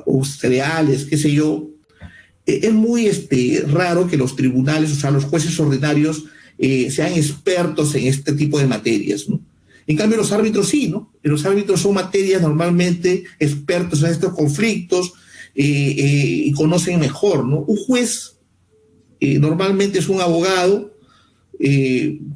o cereales, qué sé yo. Es muy raro que los tribunales, o sea, los jueces ordinarios, sean expertos en este tipo de materias, ¿no? En cambio, los árbitros sí, ¿no? Los árbitros son materias normalmente expertos en estos conflictos y conocen mejor, ¿no? Un juez normalmente es un abogado,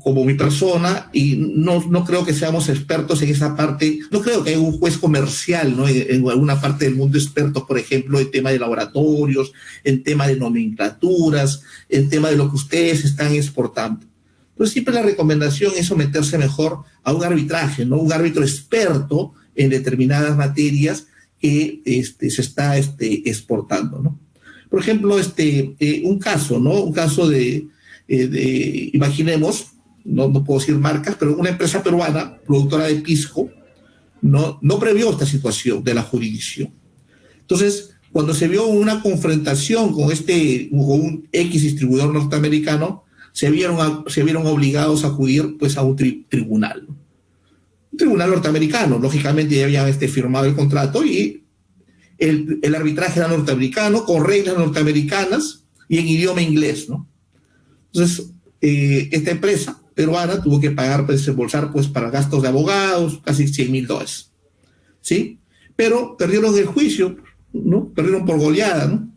como mi persona, y no creo que seamos expertos en esa parte. No creo que haya un juez comercial, ¿no? En alguna parte del mundo experto, por ejemplo, en tema de laboratorios, en tema de nomenclaturas, en tema de lo que ustedes están exportando. Entonces siempre la recomendación es someterse mejor a un arbitraje, ¿no? Un árbitro experto en determinadas materias que se está exportando, ¿no? Por ejemplo, un caso, ¿no? Un caso imaginemos, no puedo decir marcas, pero una empresa peruana, productora de pisco, no previó esta situación de la jurisdicción. Entonces, cuando se vio una confrontación con un X distribuidor norteamericano, se vieron obligados a acudir pues a un tribunal, ¿no? Un tribunal norteamericano. Lógicamente ya habían firmado el contrato y el arbitraje era norteamericano, con reglas norteamericanas y en idioma inglés, ¿no? Entonces, esta empresa peruana tuvo que pagar, pues, desembolsar, pues, para gastos de abogados, casi $100,000, ¿sí? Pero perdieron el juicio, ¿no? Perdieron por goleada, ¿no?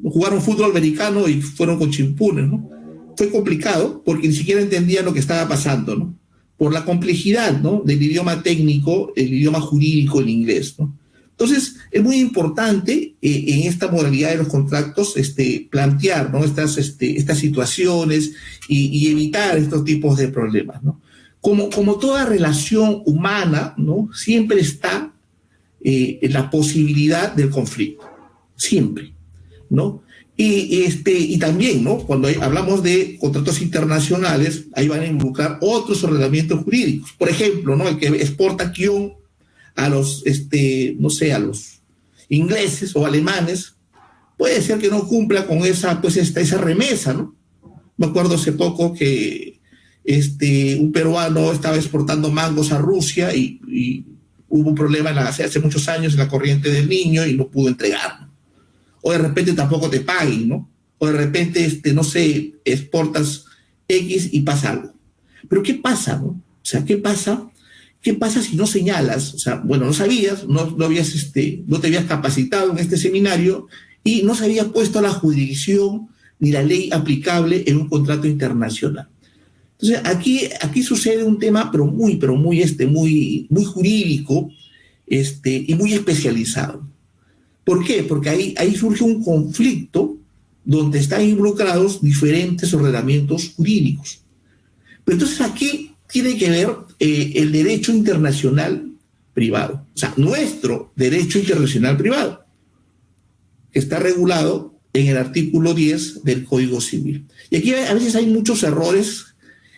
Jugaron fútbol americano y fueron con chimpunes, ¿no? Fue complicado porque ni siquiera entendían lo que estaba pasando, ¿no? Por la complejidad, ¿no? Del idioma técnico, el idioma jurídico, el inglés, ¿no? Entonces, es muy importante en esta modalidad de los contratos plantear, ¿no? estas situaciones y evitar estos tipos de problemas, ¿no? Como toda relación humana, ¿no? Siempre está la posibilidad del conflicto, siempre, ¿no? Y también, ¿no? Cuando hablamos de contratos internacionales, ahí van a involucrar otros ordenamientos jurídicos. Por ejemplo, ¿no? El que exporta guión a los, no sé, a los ingleses o alemanes, puede ser que no cumpla con esa remesa, ¿no? Me acuerdo hace poco que un peruano estaba exportando mangos a Rusia y hubo un problema hace muchos años en la corriente del Niño y no pudo entregar, ¿no? O de repente tampoco te paguen, ¿no? O de repente, no sé, exportas X y pasa algo. Pero ¿qué pasa, no? O sea, ¿qué pasa? ¿Qué pasa si no señalas? O sea, bueno, no sabías, no te habías capacitado en este seminario y no se había puesto la jurisdicción ni la ley aplicable en un contrato internacional. Entonces, aquí sucede un tema, pero muy jurídico, y muy especializado. ¿Por qué? Porque ahí surge un conflicto donde están involucrados diferentes ordenamientos jurídicos. Pero entonces aquí tiene que ver el derecho internacional privado, o sea, nuestro derecho internacional privado, que está regulado en el artículo 10 del Código Civil. Y aquí a veces hay muchos errores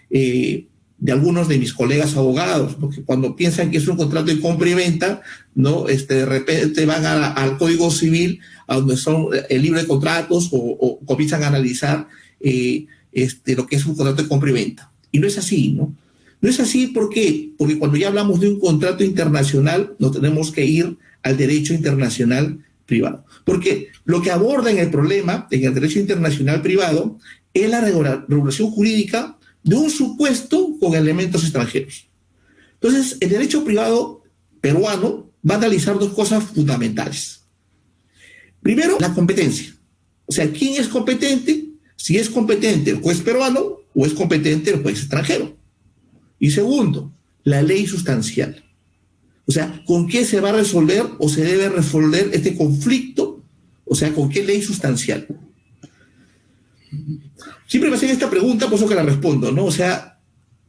de algunos de mis colegas abogados, porque cuando piensan que es un contrato de compra y venta, ¿no? De repente van al Código Civil, a donde son el libro de contratos, o comienzan a analizar lo que es un contrato de compra y venta. Y no es así, ¿no? No es así, ¿por qué? Porque cuando ya hablamos de un contrato internacional, nos tenemos que ir al derecho internacional privado. Porque lo que aborda en el problema, en el derecho internacional privado, es la regulación jurídica de un supuesto con elementos extranjeros. Entonces, el derecho privado peruano va a analizar dos cosas fundamentales. Primero, la competencia. O sea, ¿quién es competente? Si es competente el juez peruano o es competente el juez extranjero. Y segundo, la ley sustancial. O sea, ¿con qué se va a resolver o se debe resolver este conflicto? O sea, ¿con qué ley sustancial? Siempre me hacen esta pregunta, por eso que la respondo, ¿no? O sea,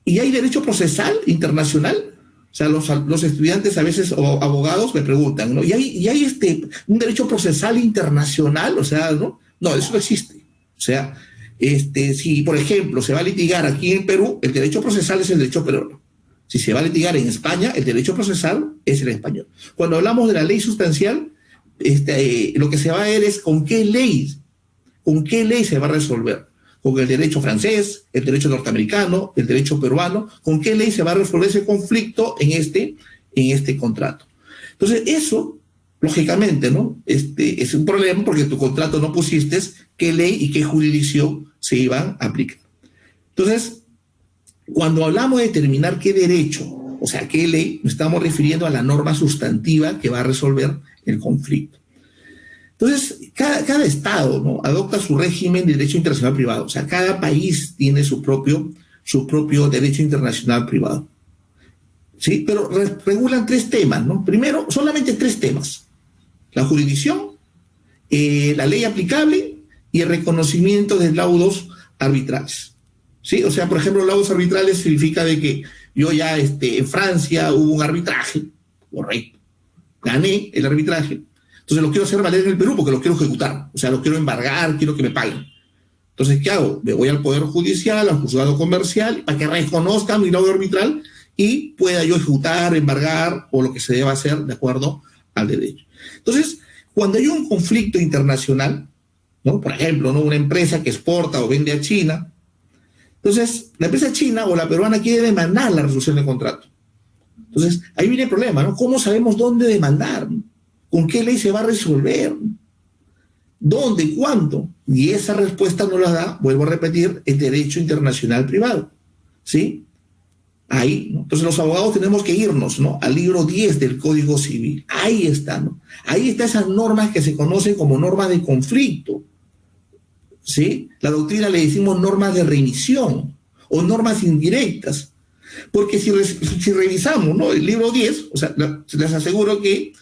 ¿y hay derecho procesal internacional? O sea, los estudiantes a veces, o abogados, me preguntan, ¿no? ¿Y hay un derecho procesal internacional? O sea, ¿no? No, eso no existe. O sea, si, por ejemplo, se va a litigar aquí en Perú, el derecho procesal es el derecho peruano. Si se va a litigar en España, el derecho procesal es el español. Cuando hablamos de la ley sustancial, lo que se va a ver es con qué ley se va a resolver. Con el derecho francés, el derecho norteamericano, el derecho peruano, con qué ley se va a resolver ese conflicto en este contrato. Entonces, eso lógicamente, ¿no? Es un problema porque en tu contrato no pusiste qué ley y qué jurisdicción se iban a aplicar. Entonces, cuando hablamos de determinar qué derecho, o sea, qué ley, nos estamos refiriendo a la norma sustantiva que va a resolver el conflicto. Entonces, cada Estado, ¿no?, adopta su régimen de derecho internacional privado. O sea, cada país tiene su propio derecho internacional privado. ¿Sí? Pero regulan 3 temas, ¿no? Primero, solamente 3 temas. La jurisdicción, la ley aplicable y el reconocimiento de laudos arbitrales. ¿Sí? O sea, por ejemplo, laudos arbitrales significa de que yo ya en Francia hubo un arbitraje, correcto, gané el arbitraje, entonces lo quiero hacer valer en el Perú porque lo quiero ejecutar, o sea, lo quiero embargar, quiero que me paguen. Entonces, ¿qué hago? Me voy al Poder Judicial, al juzgado comercial, para que reconozcan mi laudo arbitral y pueda yo ejecutar, embargar o lo que se deba hacer de acuerdo al derecho. Entonces, cuando hay un conflicto internacional, ¿no?, por ejemplo, ¿no?, una empresa que exporta o vende a China, entonces la empresa china o la peruana quiere demandar la resolución del contrato. Entonces, ahí viene el problema, ¿no? ¿Cómo sabemos dónde demandar? ¿Con qué ley se va a resolver? ¿Dónde? ¿Cuándo? Y esa respuesta no la da, vuelvo a repetir, el derecho internacional privado. ¿Sí? Ahí, ¿no? Entonces los abogados tenemos que irnos, ¿no?, al libro 10 del Código Civil. Ahí está, ¿no? Ahí están esas normas que se conocen como normas de conflicto. ¿Sí? La doctrina le decimos normas de remisión o normas indirectas. Porque si revisamos, ¿no?, el libro 10, o sea, les aseguro que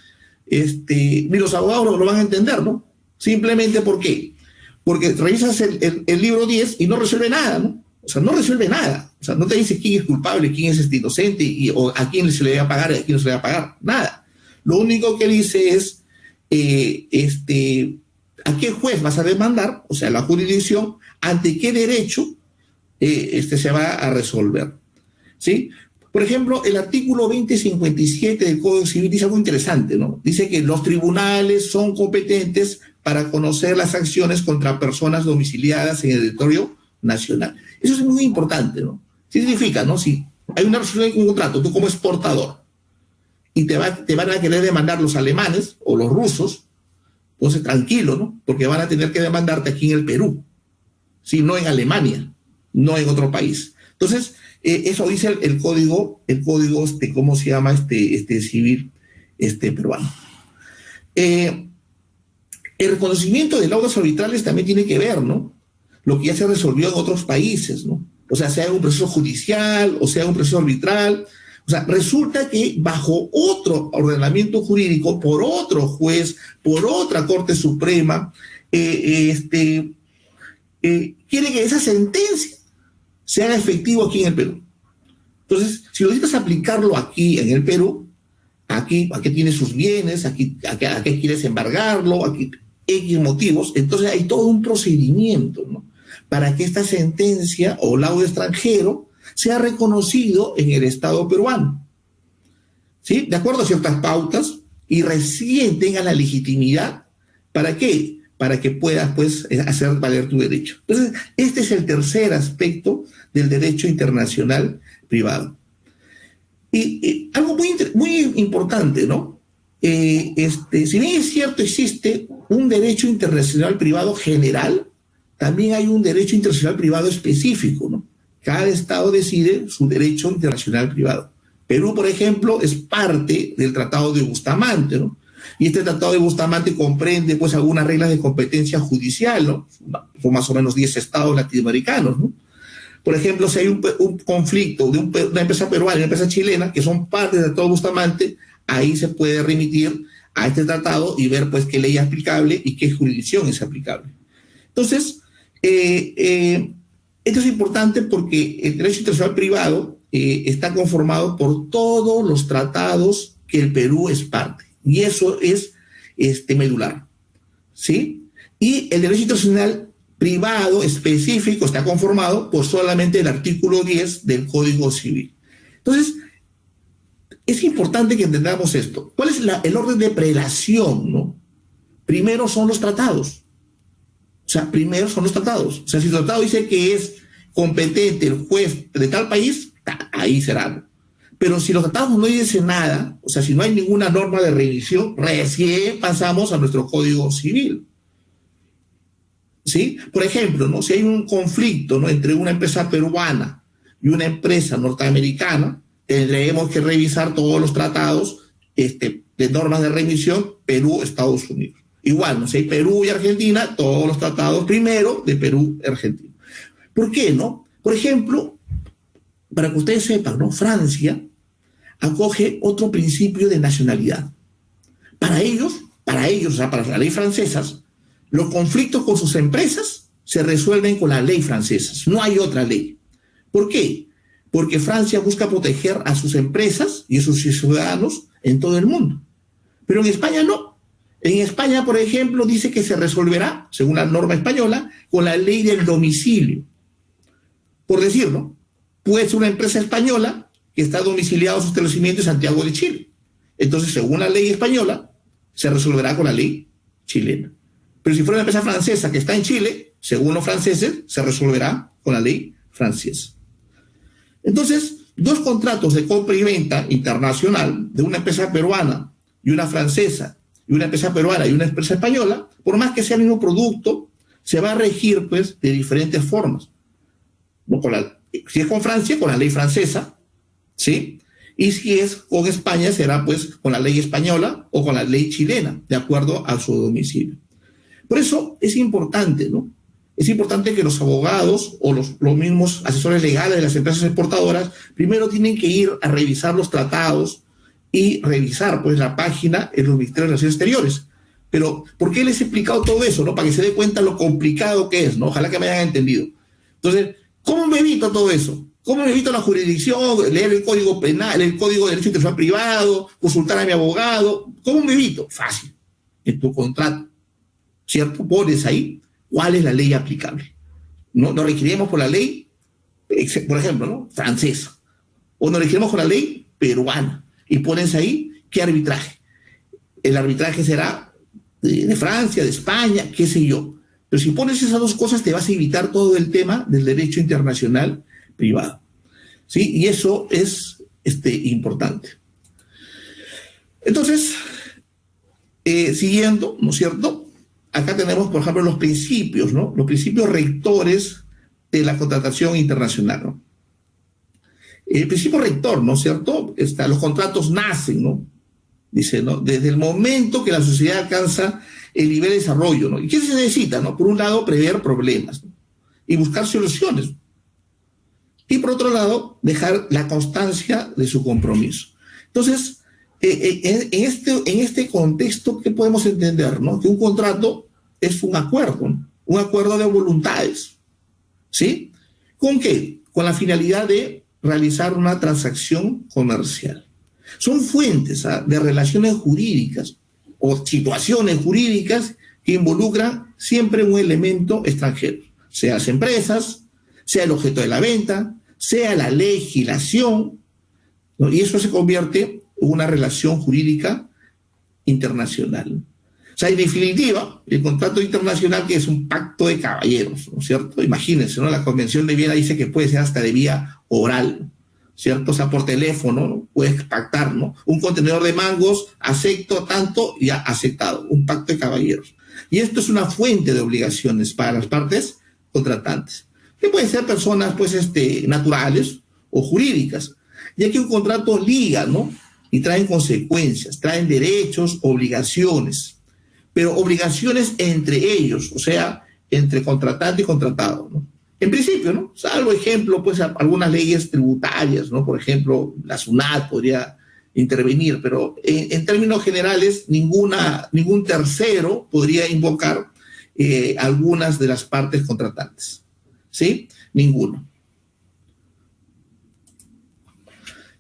ni los abogados lo van a entender, ¿no? Simplemente ¿por qué? Porque revisas el libro 10 y no resuelve nada, ¿no? O sea, no resuelve nada. O sea, no te dice quién es culpable, quién es inocente, o a quién se le va a pagar y a quién no se le va a pagar. Nada. Lo único que dice es a qué juez vas a demandar, o sea, la jurisdicción, ante qué derecho se va a resolver. ¿Sí? Por ejemplo, el artículo 2057 del Código Civil dice algo interesante, ¿no? Dice que los tribunales son competentes para conocer las sanciones contra personas domiciliadas en el territorio nacional. Eso es muy importante, ¿no? ¿Qué significa, no? Si hay una resolución de un contrato, tú como exportador, y te van a querer demandar los alemanes o los rusos, entonces tranquilo, ¿no? Porque van a tener que demandarte aquí en el Perú, ¿sí? No en Alemania, no en otro país. Entonces, eso dice el código, ¿cómo se llama? Civil peruano. El reconocimiento de laudos arbitrales también tiene que ver, ¿no?, lo que ya se resolvió en otros países, ¿no? O sea un proceso judicial, o sea un proceso arbitral. O sea, resulta que bajo otro ordenamiento jurídico, por otro juez, por otra Corte Suprema, quiere que esa sentencia se haga efectivo aquí en el Perú. Entonces, si lo necesitas aplicarlo aquí en el Perú, aquí tienes sus bienes, aquí quieres embargarlo, aquí X motivos, entonces hay todo un procedimiento, ¿no?, para que esta sentencia o laudo extranjero sea reconocido en el Estado peruano, ¿sí?, de acuerdo a ciertas pautas, y recién tenga la legitimidad. ¿Para qué? Para que puedas, pues, hacer valer tu derecho. Entonces, este es el tercer aspecto del derecho internacional privado. Y algo muy importante, ¿no? Si bien es cierto, existe un derecho internacional privado general, también hay un derecho internacional privado específico, ¿no? Cada Estado decide su derecho internacional privado. Perú, por ejemplo, es parte del Tratado de Bustamante, ¿no? Y este Tratado de Bustamante comprende, pues, algunas reglas de competencia judicial, ¿no? Son más o menos 10 estados latinoamericanos, ¿no? Por ejemplo, si hay un conflicto de una empresa peruana y una empresa chilena, que son parte del Tratado de Bustamante, ahí se puede remitir a este tratado y ver, pues, qué ley es aplicable y qué jurisdicción es aplicable. Entonces, esto es importante porque el derecho internacional privado está conformado por todos los tratados que el Perú es parte. Y eso es medular, ¿sí? Y el derecho internacional privado específico está conformado por solamente el artículo 10 del Código Civil. Entonces, es importante que entendamos esto. ¿Cuál es el orden de prelación, no? Primero son los tratados. O sea, primero son los tratados. O sea, si el tratado dice que es competente el juez de tal país, ahí será. Pero si los tratados no dicen nada, o sea, si no hay ninguna norma de revisión, recién pasamos a nuestro Código Civil. ¿Sí? Por ejemplo, ¿no? Si hay un conflicto, ¿no?, entre una empresa peruana y una empresa norteamericana, tendremos que revisar todos los tratados de normas de remisión Perú-Estados Unidos. Igual, ¿no? Si hay Perú y Argentina, todos los tratados primero de Perú y Argentina. ¿Por qué, no? Por ejemplo, para que ustedes sepan, ¿no?, Francia acoge otro principio de nacionalidad. Para ellos, o sea, para la ley francesa, los conflictos con sus empresas se resuelven con la ley francesa. No hay otra ley. ¿Por qué? Porque Francia busca proteger a sus empresas y a sus ciudadanos en todo el mundo. Pero en España no. En España, por ejemplo, dice que se resolverá, según la norma española, con la ley del domicilio. Por decirlo, puede ser una empresa española que está domiciliada a su establecimiento en Santiago de Chile. Entonces, según la ley española, se resolverá con la ley chilena. Pero si fuera una empresa francesa que está en Chile, según los franceses, se resolverá con la ley francesa. Entonces, dos contratos de compra y venta internacional de una empresa peruana y una francesa, y una empresa peruana y una empresa española, por más que sea el mismo producto, se va a regir, pues, de diferentes formas. ¿No? Si es con Francia, con la ley francesa, ¿sí? Y si es con España, será, pues, con la ley española o con la ley chilena, de acuerdo a su domicilio. Por eso es importante, ¿no? Es importante que los abogados o los mismos asesores legales de las empresas exportadoras primero tienen que ir a revisar los tratados y revisar, pues, la página en los Ministerios de Relaciones Exteriores. Pero, ¿por qué les he explicado todo eso, no? Para que se dé cuenta lo complicado que es, ¿no? Ojalá que me hayan entendido. Entonces, ¿cómo me evito todo eso? ¿Cómo me evito la jurisdicción, leer el Código Penal, el Código de Derecho Internacional Privado, consultar a mi abogado? ¿Cómo me evito? Fácil. En tu contrato, ¿cierto? Pones ahí cuál es la ley aplicable. No nos requerimos por la ley, por ejemplo, ¿no?, francesa, o nos requerimos por la ley peruana, y pones ahí qué arbitraje. El arbitraje será de Francia, de España, qué sé yo. Pero si pones esas dos cosas, te vas a evitar todo el tema del derecho internacional privado. ¿Sí? Y eso es importante. Entonces, siguiendo, ¿no es cierto? Acá tenemos, por ejemplo, los principios, ¿no? Los principios rectores de la contratación internacional, ¿no? El principio rector, ¿no es cierto? Los contratos nacen, ¿no? Dice, ¿no?, desde el momento que la sociedad alcanza el nivel de desarrollo, ¿no? ¿Y qué se necesita, no? Por un lado, prever problemas, ¿no?, y buscar soluciones. Y por otro lado, dejar la constancia de su compromiso. Entonces, en este contexto, ¿qué podemos entender, no? Que un contrato es un acuerdo, ¿no? Un acuerdo de voluntades. ¿Sí? ¿Con qué? Con la finalidad de realizar una transacción comercial. Son fuentes de relaciones jurídicas o situaciones jurídicas que involucran siempre un elemento extranjero, sea las empresas, sea el objeto de la venta, sea la legislación, ¿no? Y eso se convierte en una relación jurídica internacional. O sea, en definitiva, el contrato internacional, que es un pacto de caballeros, ¿no es cierto? Imagínense, ¿no? La Convención de Viena dice que puede ser hasta de vía oral, ¿cierto? O sea, por teléfono, ¿no? Puedes pactar, ¿no? Un contenedor de mangos, acepto tanto, ya aceptado, un pacto de caballeros. Y esto es una fuente de obligaciones para las partes contratantes, que pueden ser personas, pues, naturales o jurídicas, ya que un contrato liga, ¿no? Y traen consecuencias, traen derechos, obligaciones, pero obligaciones entre ellos, o sea, entre contratante y contratado, ¿no? En principio, ¿no? Salvo ejemplo, pues, algunas leyes tributarias, ¿no? Por ejemplo, la SUNAT podría intervenir, pero en términos generales, ningún tercero podría invocar algunas de las partes contratantes. ¿Sí? Ninguno.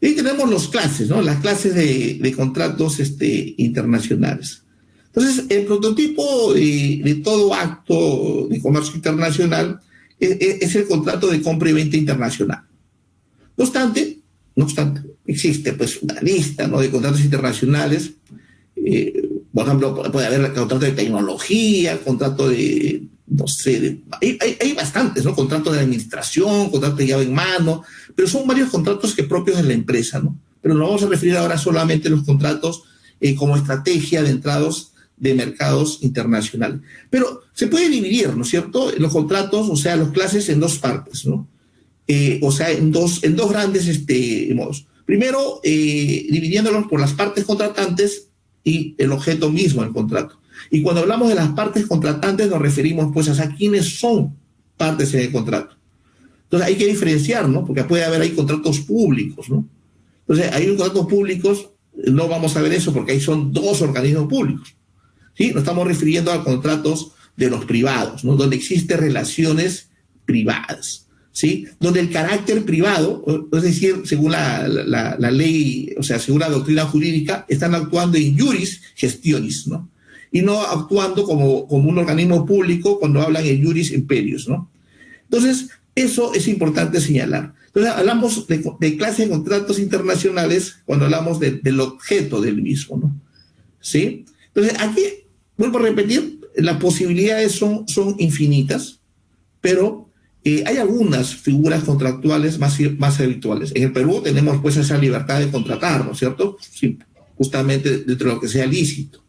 Y tenemos las clases, ¿no? Las clases de contratos internacionales. Entonces, el prototipo de todo acto de comercio internacional es el contrato de compra y venta internacional. No obstante, existe, pues, una lista, ¿no?, de contratos internacionales. Por ejemplo, puede haber contrato de tecnología, contrato de, no sé, hay bastantes, ¿no? Contrato de administración, contrato de llave en mano, pero son varios contratos que propios de la empresa, ¿no? pero nos vamos a referir ahora solamente a los contratos como estrategia de entrados de mercados internacionales. Pero se puede dividir, ¿no es cierto?, los contratos, o sea, las clases en dos partes, ¿no? O sea, en dos grandes modos. Primero, dividiéndolos por las partes contratantes y el objeto mismo del contrato. Y cuando hablamos de las partes contratantes nos referimos pues a quiénes son partes en el contrato. Entonces hay que diferenciar, ¿no? Porque puede haber ahí contratos públicos, ¿no? Entonces hay contratos públicos, no vamos a ver eso porque ahí son dos organismos públicos, ¿sí? Nos estamos refiriendo a contratos de los privados, ¿no? Donde existen relaciones privadas, ¿sí? Donde el carácter privado, es decir, según la ley, o sea, según la doctrina jurídica, están actuando in iuris gestionis, ¿no? Y no actuando como un organismo público cuando hablan en iuris imperius, ¿no? Entonces, eso es importante señalar. Entonces, hablamos de clase de contratos internacionales cuando hablamos del objeto del mismo, ¿no? ¿Sí? Entonces, aquí, vuelvo a repetir, las posibilidades son infinitas, pero hay algunas figuras contractuales más habituales. En el Perú tenemos pues esa libertad de contratar, ¿no es cierto? Sí, justamente dentro de lo que sea lícito.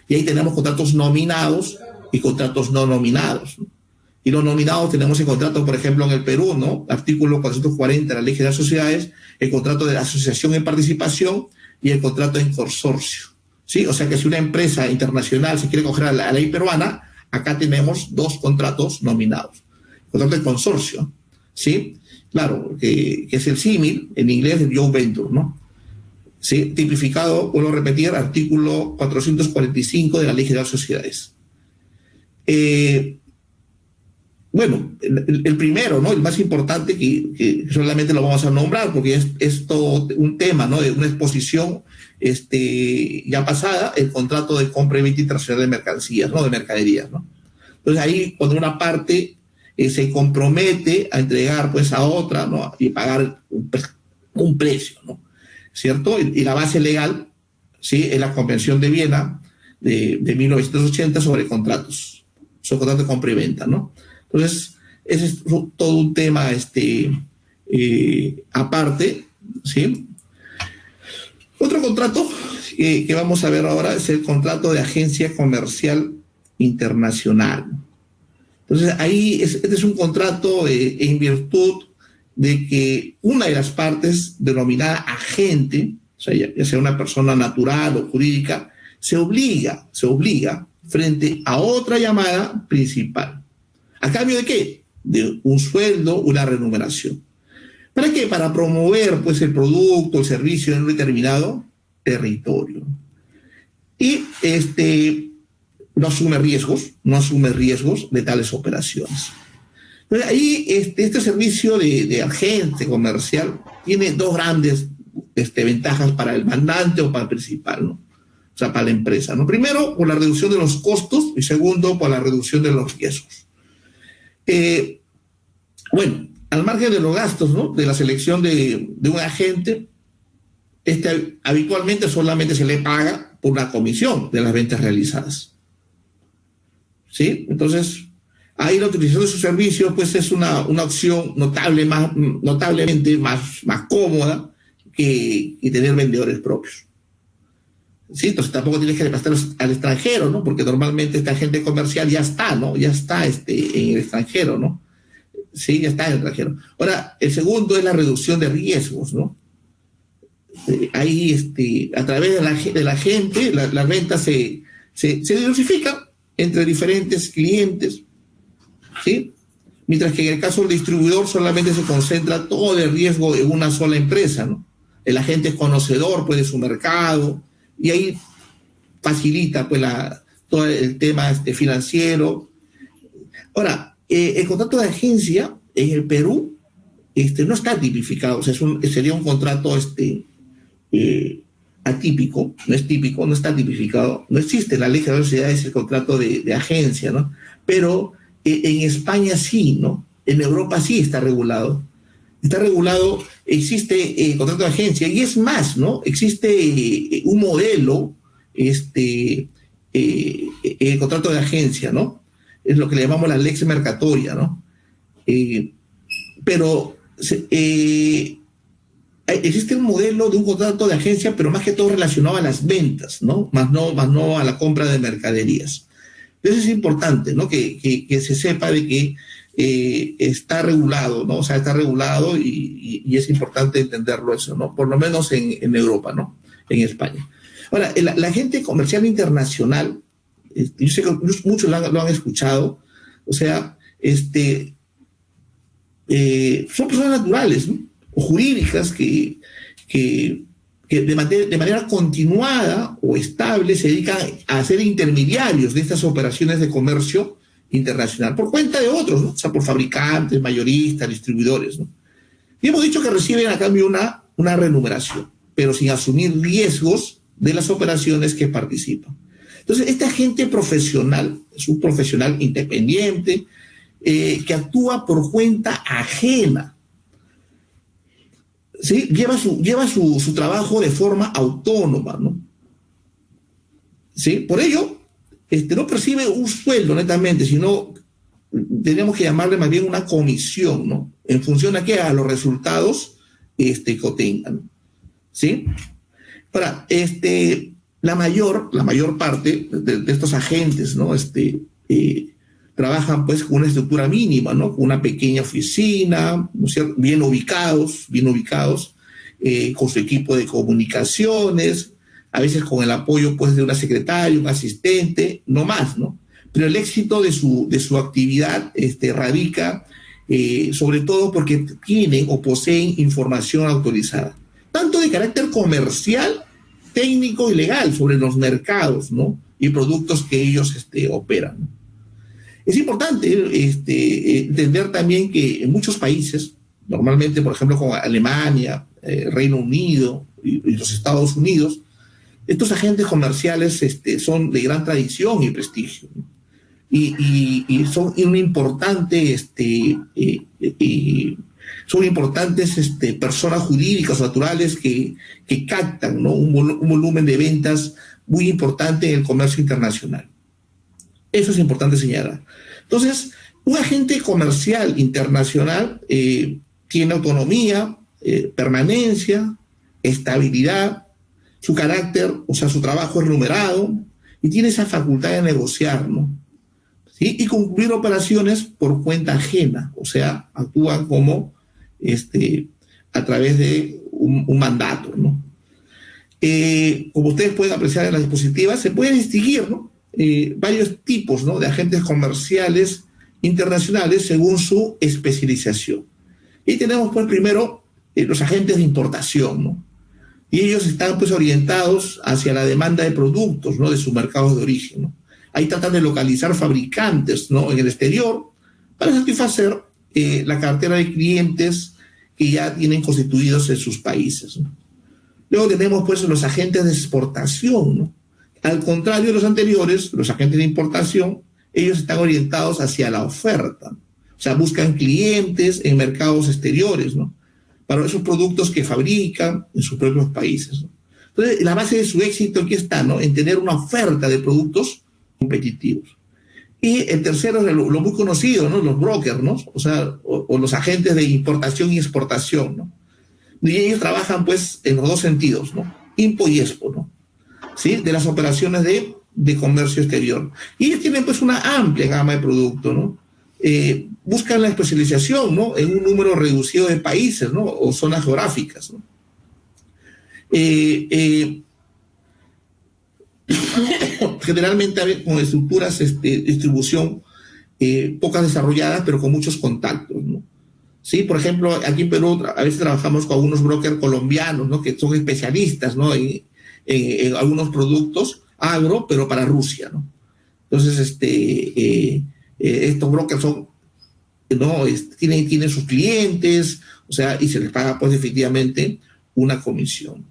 Y ahí tenemos contratos nominados y contratos no nominados, ¿no? Y los nominados tenemos el contrato, por ejemplo, en el Perú, ¿no? Artículo 440 de la Ley General de Sociedades, el contrato de la asociación en participación y el contrato en consorcio, ¿sí? O sea que si una empresa internacional se quiere coger a la ley peruana, acá tenemos dos contratos nominados. Contrato de consorcio, ¿sí? Claro, que es el símil, en inglés, el joint venture, ¿no? ¿Sí? Tipificado, vuelvo a repetir, artículo 445 de la Ley General de Sociedades. Bueno, el primero, ¿no? El más importante que solamente lo vamos a nombrar porque es todo un tema, ¿no? De una exposición ya pasada, el contrato de compra y venta internacional de mercancías, ¿no? De mercaderías, ¿no? Entonces ahí cuando una parte se compromete a entregar pues a otra, ¿no? Y pagar un precio, ¿no? ¿Cierto? Y la base legal, ¿sí? Es la Convención de Viena de 1980 sobre contratos de compra y venta, ¿no? Entonces, ese es todo un tema aparte, ¿sí? Otro contrato que vamos a ver ahora es el contrato de agencia comercial internacional. Entonces, ahí este es un contrato en virtud de que una de las partes denominada agente, o sea, ya sea una persona natural o jurídica, se obliga frente a otra llamada principal. ¿A cambio de qué? De un sueldo, una remuneración. ¿Para qué? Para promover pues el producto, el servicio en un determinado territorio. Y no asume riesgos de tales operaciones. Entonces, ahí este servicio de agente comercial tiene dos grandes ventajas para el mandante o para el principal, ¿no? O sea, para la empresa, ¿no? Primero, por la reducción de los costos y segundo, por la reducción de los riesgos. Bueno, al margen de los gastos, ¿no? De la selección de un agente, habitualmente solamente se le paga por una comisión de las ventas realizadas, ¿sí? Entonces, ahí la utilización de sus servicios pues es una opción notablemente más cómoda que tener vendedores propios, ¿sí? Entonces tampoco tienes que pasar al extranjero, ¿no? Porque normalmente este agente comercial ya está, ¿no? Ya está en el extranjero, ¿no? Sí, ya está en el extranjero. Ahora, el segundo es la reducción de riesgos, ¿no? Ahí, a través de la gente, las ventas se diversifican entre diferentes clientes, ¿sí? Mientras que en el caso del distribuidor solamente se concentra todo el riesgo en una sola empresa, ¿no? El agente es conocedor pues de su mercado y ahí facilita pues todo el tema financiero. Ahora, el contrato de agencia en el Perú no está tipificado, o sea, sería un contrato atípico, no es típico, no está tipificado, no existe en la Ley General de Sociedades el contrato de agencia, ¿no? Pero en España sí, ¿no? En Europa sí está regulado. Está regulado, existe contrato de agencia y es más, ¿no? Existe un modelo, contrato de agencia, ¿no? Es lo que le llamamos la lex mercatoria, ¿no? Pero existe un modelo de un contrato de agencia, pero más que todo relacionado a las ventas, ¿no? Más no a la compra de mercaderías. Eso es importante, ¿no? Que se sepa de que está regulado, ¿no? O sea, está regulado y es importante entenderlo eso, ¿no? Por lo menos en Europa, ¿no? En España. Ahora, la gente comercial internacional, yo sé que muchos lo han escuchado, o sea, son personas naturales, ¿no? O jurídicas que de manera continuada o estable se dedican a ser intermediarios de estas operaciones de comercio internacional por cuenta de otros, ¿no? O sea, por fabricantes, mayoristas, distribuidores, ¿no? Y hemos dicho que reciben a cambio una remuneración, pero sin asumir riesgos de las operaciones que participan. Entonces, esta gente profesional, es un profesional independiente que actúa por cuenta ajena, ¿sí? Lleva su trabajo de forma autónoma, ¿no? ¿Sí? Por ello, no percibe un sueldo netamente, sino tenemos que llamarle más bien una comisión, ¿no? En función a qué, a los resultados que obtengan, ¿sí? Ahora, la mayor parte de estos agentes, ¿no? Trabajan pues con una estructura mínima, ¿no? Con una pequeña oficina, ¿no es cierto? Bien ubicados, con su equipo de comunicaciones, a veces con el apoyo pues de una secretaria, un asistente, no más, ¿no? Pero el éxito de su actividad radica sobre todo porque tienen o poseen información autorizada, tanto de carácter comercial, técnico y legal sobre los mercados, ¿no? Y productos que ellos operan, ¿no? Es importante entender también que en muchos países, normalmente, por ejemplo, como Alemania, Reino Unido y los Estados Unidos, estos agentes comerciales son de gran tradición y prestigio, ¿no? Y son una importante, son importantes personas jurídicas o naturales que captan, ¿no? un volumen de ventas muy importante en el comercio internacional. Eso es importante señalar. Entonces, un agente comercial internacional tiene autonomía, permanencia, estabilidad, su carácter, o sea, su trabajo es remunerado y tiene esa facultad de negociar, ¿no? ¿Sí? Y concluir operaciones por cuenta ajena, o sea, actúan como a través de un mandato, ¿no? Como ustedes pueden apreciar en las diapositivas, se pueden distinguir, ¿no? Varios tipos, ¿no? De agentes comerciales internacionales según su especialización. Y tenemos, pues, primero los agentes de importación, ¿no? Y ellos están, pues, orientados hacia la demanda de productos, ¿no? De sus mercados de origen, ¿no? Ahí tratan de localizar fabricantes, ¿no? En el exterior para satisfacer la cartera de clientes que ya tienen constituidos en sus países, ¿no? Luego tenemos, pues, los agentes de exportación, ¿no? Al contrario de los anteriores, los agentes de importación, ellos están orientados hacia la oferta. O sea, buscan clientes en mercados exteriores, ¿no? Para esos productos que fabrican en sus propios países, ¿no? Entonces, la base de su éxito aquí está, ¿no? En tener una oferta de productos competitivos. Y el tercero es lo muy conocido, ¿no? Los brokers, ¿no? O sea, o los agentes de importación y exportación, ¿no? Y ellos trabajan, pues, en los dos sentidos, ¿no? Impo y expo, ¿no? ¿Sí? De las operaciones de comercio exterior. Y ellos tienen, pues, una amplia gama de productos, ¿no? Buscan la especialización, ¿no? En un número reducido de países, ¿no? O zonas geográficas, ¿no? Generalmente con estructuras de distribución pocas desarrolladas, pero con muchos contactos, ¿no? Sí, por ejemplo, aquí en Perú a veces trabajamos con algunos brokers colombianos, ¿no? Que son especialistas, ¿no? En algunos productos agro, pero para Rusia, ¿no? Entonces, estos brokers son, ¿no? Tienen sus clientes, o sea, y se les paga, pues, efectivamente una comisión,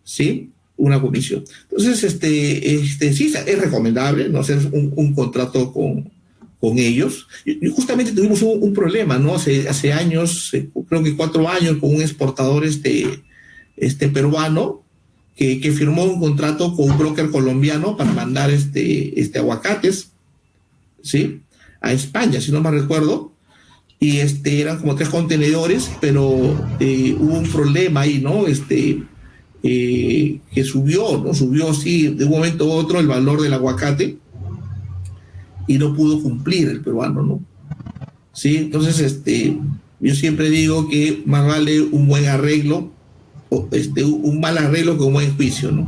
¿sí? Una comisión. Entonces, sí, es recomendable, ¿no? Hacer un contrato con ellos. Y justamente tuvimos un problema, ¿no? Hace años, creo que 4 años, con un exportador peruano que firmó un contrato con un broker colombiano para mandar aguacates, ¿sí? A España, si no me recuerdo. y eran como 3 contenedores, pero hubo un problema ahí, ¿no? Que subió, ¿no? Subió así de un momento a otro el valor del aguacate y no pudo cumplir el peruano, ¿no? Sí, entonces yo siempre digo que más vale un buen arreglo, un mal arreglo que un buen juicio, ¿no?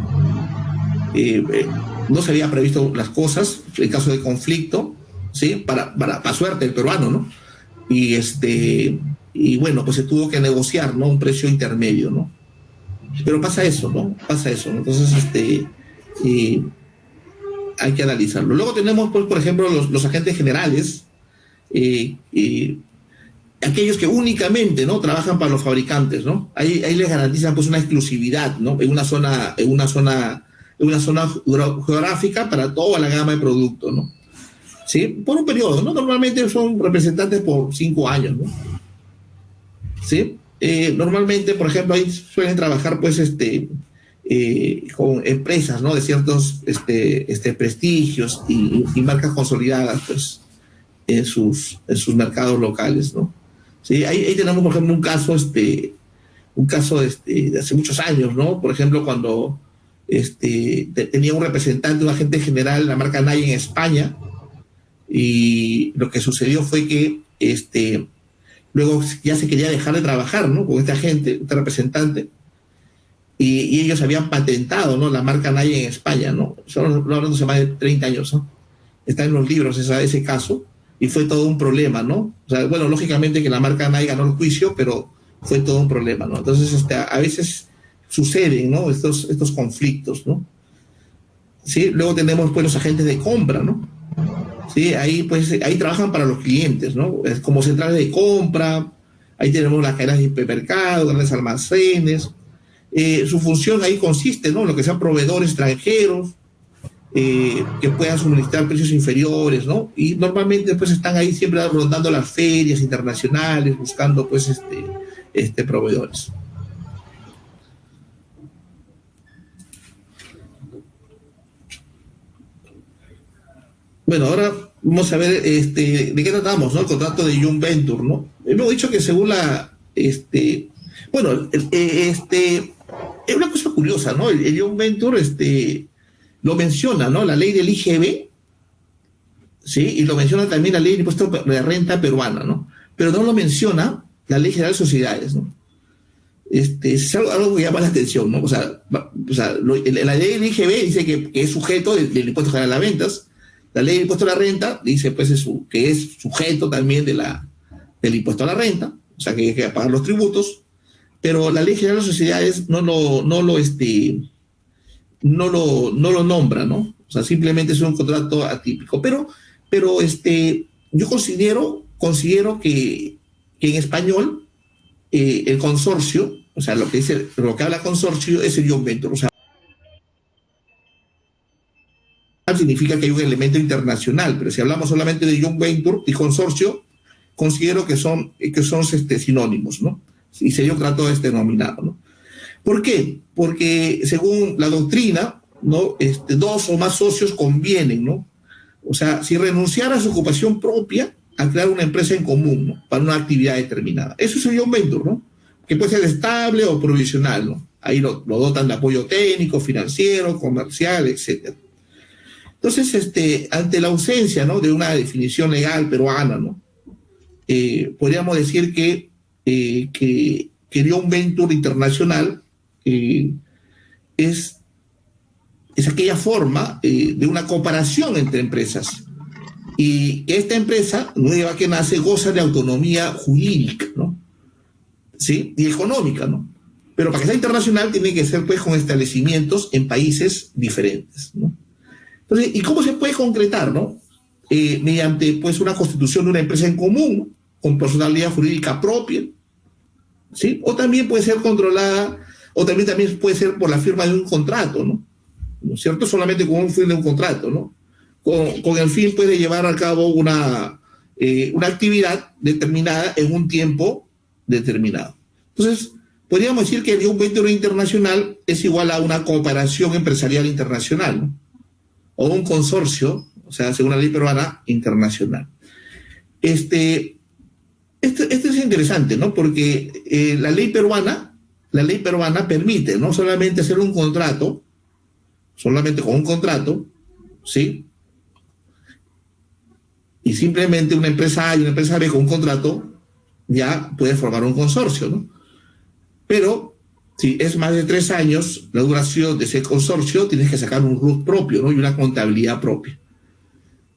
No se había previsto las cosas en caso de conflicto, ¿sí? Para suerte del peruano, ¿no? Y bueno, pues se tuvo que negociar, ¿no? Un precio intermedio, ¿no? Pero pasa eso, ¿no? Pasa eso, ¿no? Entonces, hay que analizarlo. Luego tenemos, pues, por ejemplo, los agentes generales, aquellos que únicamente, ¿no? Trabajan para los fabricantes, ¿no? Ahí les garantizan, pues, una exclusividad, ¿no? En una zona geográfica para toda la gama de productos, ¿no? ¿Sí? Por un periodo, ¿no? Normalmente son representantes por 5 años, ¿no? ¿Sí? Normalmente, por ejemplo, ahí suelen trabajar, pues, con empresas, ¿no? De ciertos prestigios y marcas consolidadas, pues, en sus mercados locales, ¿no? ¿Sí? Ahí tenemos, por ejemplo, un caso de hace muchos años, ¿no? Por ejemplo, cuando tenía un representante, un agente general de la marca Nike en España, y lo que sucedió fue que luego ya se quería dejar de trabajar, ¿no? Con este agente, este representante, y ellos habían patentado, ¿no? La marca Nike en España, ¿no? Solo hablando de más de 30 años, ¿no? Está en los libros ese caso, y fue todo un problema, ¿no? O sea, bueno, lógicamente que la marca Nike ganó el juicio, pero fue todo un problema, ¿no? Entonces, a veces suceden, ¿no? Estos conflictos, ¿no? ¿Sí? Luego tenemos, pues, los agentes de compra, ¿no? Sí, ahí trabajan para los clientes, ¿no? Es como centrales de compra, ahí tenemos las cadenas de hipermercados, grandes almacenes. Su función ahí consiste, ¿no? En lo que sean proveedores extranjeros, que puedan suministrar precios inferiores, ¿no? Y normalmente, pues, están ahí siempre rondando las ferias internacionales, buscando, pues, proveedores. Bueno, ahora vamos a ver de qué tratamos, ¿no? El contrato de Joint Venture, ¿no? Hemos dicho que según bueno, es una cosa curiosa, ¿no? El Joint Venture lo menciona, ¿no? La ley del IGB, ¿sí? Y lo menciona también la ley de impuesto de renta peruana, ¿no? Pero no lo menciona la ley general de sociedades, ¿no? Es algo que llama la atención, ¿no? O sea, la ley del IGB dice que es sujeto del impuesto general a las ventas. La ley del impuesto a la renta dice, pues, que es sujeto también del impuesto a la renta, o sea, que hay que pagar los tributos, pero la ley general de sociedades no lo nombra, ¿no? O sea, simplemente es un contrato atípico. Pero yo considero que en español el consorcio, o sea, lo que habla consorcio es el joint venture, o sea, significa que hay un elemento internacional, pero si hablamos solamente de joint venture y consorcio, considero que son sinónimos, ¿no? Y sería un trato denominado, ¿no? ¿Por qué? Porque según la doctrina, ¿no? 2 o más socios convienen, ¿no? O sea, si renunciara a su ocupación propia, a crear una empresa en común, ¿no? Para una actividad determinada. Eso es el joint venture, ¿no? Que puede ser estable o provisional, ¿no? Ahí lo dotan de apoyo técnico, financiero, comercial, etcétera. Entonces, ante la ausencia, ¿no? De una definición legal peruana, ¿no? Podríamos decir que joint venture internacional es aquella forma de una cooperación entre empresas, y que esta empresa nueva que nace goza de autonomía jurídica, ¿no? ¿Sí? Y económica, ¿no? Pero para que sea internacional tiene que ser, pues, con establecimientos en países diferentes, ¿no? Entonces, ¿y cómo se puede concretar, no? Mediante, pues, una constitución de una empresa en común, con personalidad jurídica propia, ¿sí? O también puede ser controlada, o también puede ser por la firma de un contrato, ¿no? ¿No es cierto? Solamente con un fin de un contrato, ¿no? Con el fin, pues, de llevar a cabo una actividad determinada en un tiempo determinado. Entonces, podríamos decir que el joint venture internacional es igual a una cooperación empresarial internacional, ¿no? O un consorcio, o sea, según la ley peruana, internacional. Esto es interesante, ¿no? Porque la ley peruana permite no solamente hacer un contrato, solamente con un contrato, ¿sí? Y simplemente una empresa A y una empresa B con un contrato ya puede formar un consorcio, ¿no? Pero si es más de 3 años la duración de ese consorcio, tienes que sacar un RUT propio, ¿no? Y una contabilidad propia.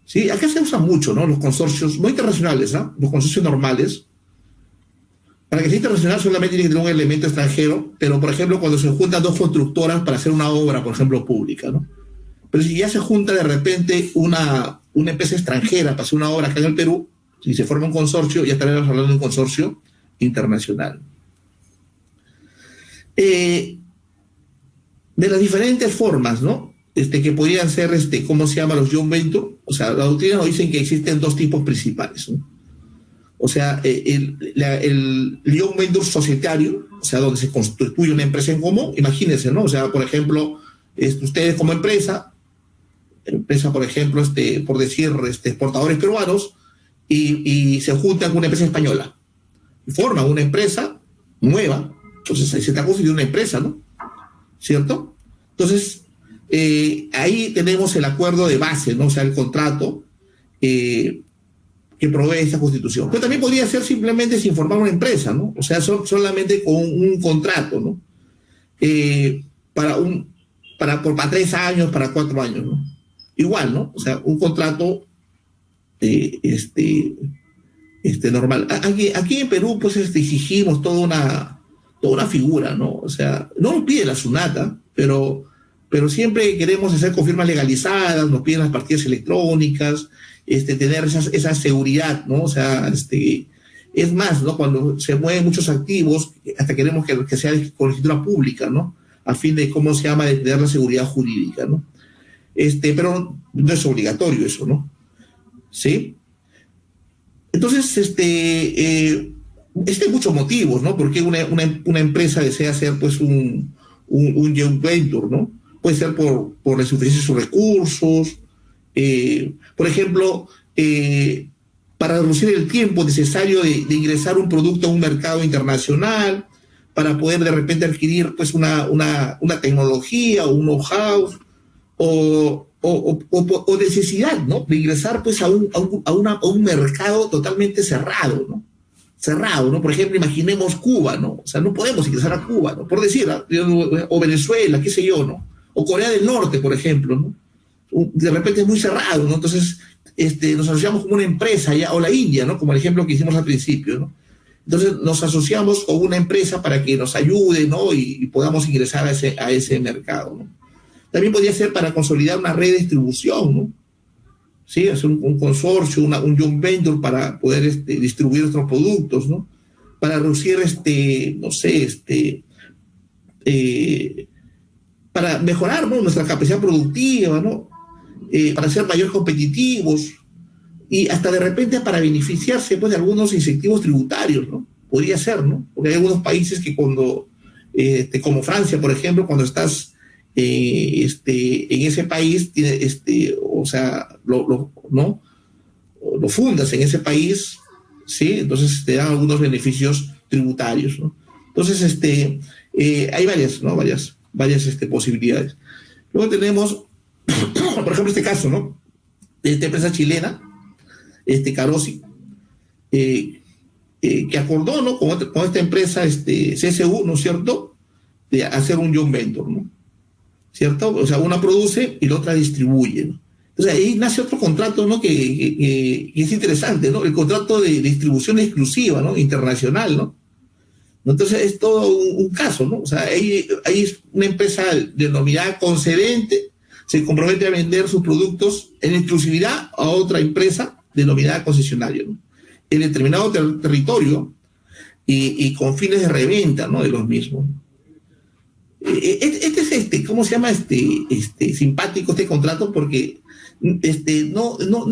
Sí, acá se usan mucho, ¿no? Los consorcios, no internacionales, ¿no? Los consorcios normales. Para que sea internacional solamente tiene que tener un elemento extranjero, pero por ejemplo cuando se juntan dos constructoras para hacer una obra, por ejemplo, pública, ¿no? Pero si ya se junta de repente una empresa extranjera para hacer una obra acá en el Perú, si se forma un consorcio, ya estaremos hablando de un consorcio internacional. De las diferentes formas, ¿no? Que podrían ser, ¿cómo se llama? Los joint venture. O sea, la doctrina nos dicen que existen 2 tipos principales, ¿no? O sea, el joint venture societario, o sea, donde se constituye una empresa en común, imagínense, ¿no? O sea, por ejemplo, ustedes como empresa, por ejemplo, por decir, exportadores peruanos, y se juntan con una empresa española. Forman una empresa nueva, entonces ahí se está constituyendo una empresa, ¿no? ¿Cierto? Entonces, ahí tenemos el acuerdo de base, ¿no? O sea, el contrato que provee esta constitución. Pero también podría ser simplemente sin formar una empresa, ¿no? O sea, solamente con un contrato, ¿no? Para 3 años, para 4 años, ¿no? Igual, ¿no? O sea, un contrato normal. Aquí en Perú, pues, exigimos toda una figura, ¿no? O sea, no nos pide la SUNAT, pero siempre queremos hacer confirmas legalizadas, nos piden las partidas electrónicas, tener esa seguridad, ¿no? O sea, es más, ¿no? Cuando se mueven muchos activos, hasta queremos que sea con escritura pública, ¿no? A fin de, ¿cómo se llama?, de tener la seguridad jurídica, ¿no? Pero no es obligatorio eso, ¿no? ¿Sí? Entonces, hay muchos motivos, ¿no? Porque una empresa desea hacer, pues, un joint venture, ¿no? Puede ser por la insuficiencia de sus recursos, por ejemplo, para reducir el tiempo necesario de ingresar un producto a un mercado internacional, para poder de repente adquirir, pues, una tecnología o un know-how, o necesidad, ¿no?, de ingresar, pues, a un mercado totalmente cerrado, ¿no? Cerrado, ¿no? Por ejemplo, imaginemos Cuba, ¿no? O sea, no podemos ingresar a Cuba, ¿no? Por decir, o Venezuela, qué sé yo, ¿no? O Corea del Norte, por ejemplo, ¿no? De repente es muy cerrado, ¿no? Entonces, nos asociamos como una empresa, ya, o la India, ¿no? Como el ejemplo que hicimos al principio, ¿no? Entonces, nos asociamos con una empresa para que nos ayude, ¿no? Y podamos ingresar a ese mercado, ¿no? También podría ser para consolidar una red de distribución, ¿no? ¿Sí? Hacer un consorcio, un joint venture para poder distribuir nuestros productos, ¿no? Para reducir, no sé, para mejorar, ¿no?, nuestra capacidad productiva, ¿no? Para ser mayor competitivos y hasta de repente para beneficiarse, pues, de algunos incentivos tributarios, ¿no? Podría ser, ¿no? Porque hay algunos países que cuando, como Francia, por ejemplo, cuando estás en ese país, o sea, ¿no?, lo fundas en ese país, ¿sí? Entonces te dan algunos beneficios tributarios, ¿no? Entonces, hay varias, ¿no? Varias posibilidades. Luego tenemos, por ejemplo, este caso, ¿no?, de esta empresa chilena, Carosi, que acordó, ¿no?, con esta empresa, CSU, ¿no es cierto?, de hacer un joint venture, ¿no? ¿Cierto? O sea, una produce y la otra distribuye, ¿no? Entonces ahí nace otro contrato, ¿no?, que es interesante, ¿no? El contrato de distribución exclusiva, ¿no?, internacional, ¿no? Entonces es todo un caso, ¿no? O sea, ahí es una empresa denominada concedente, se compromete a vender sus productos en exclusividad a otra empresa denominada concesionario, ¿no?, en determinado territorio y con fines de reventa, ¿no?, de los mismos. ¿Cómo se llama? Simpático este contrato porque no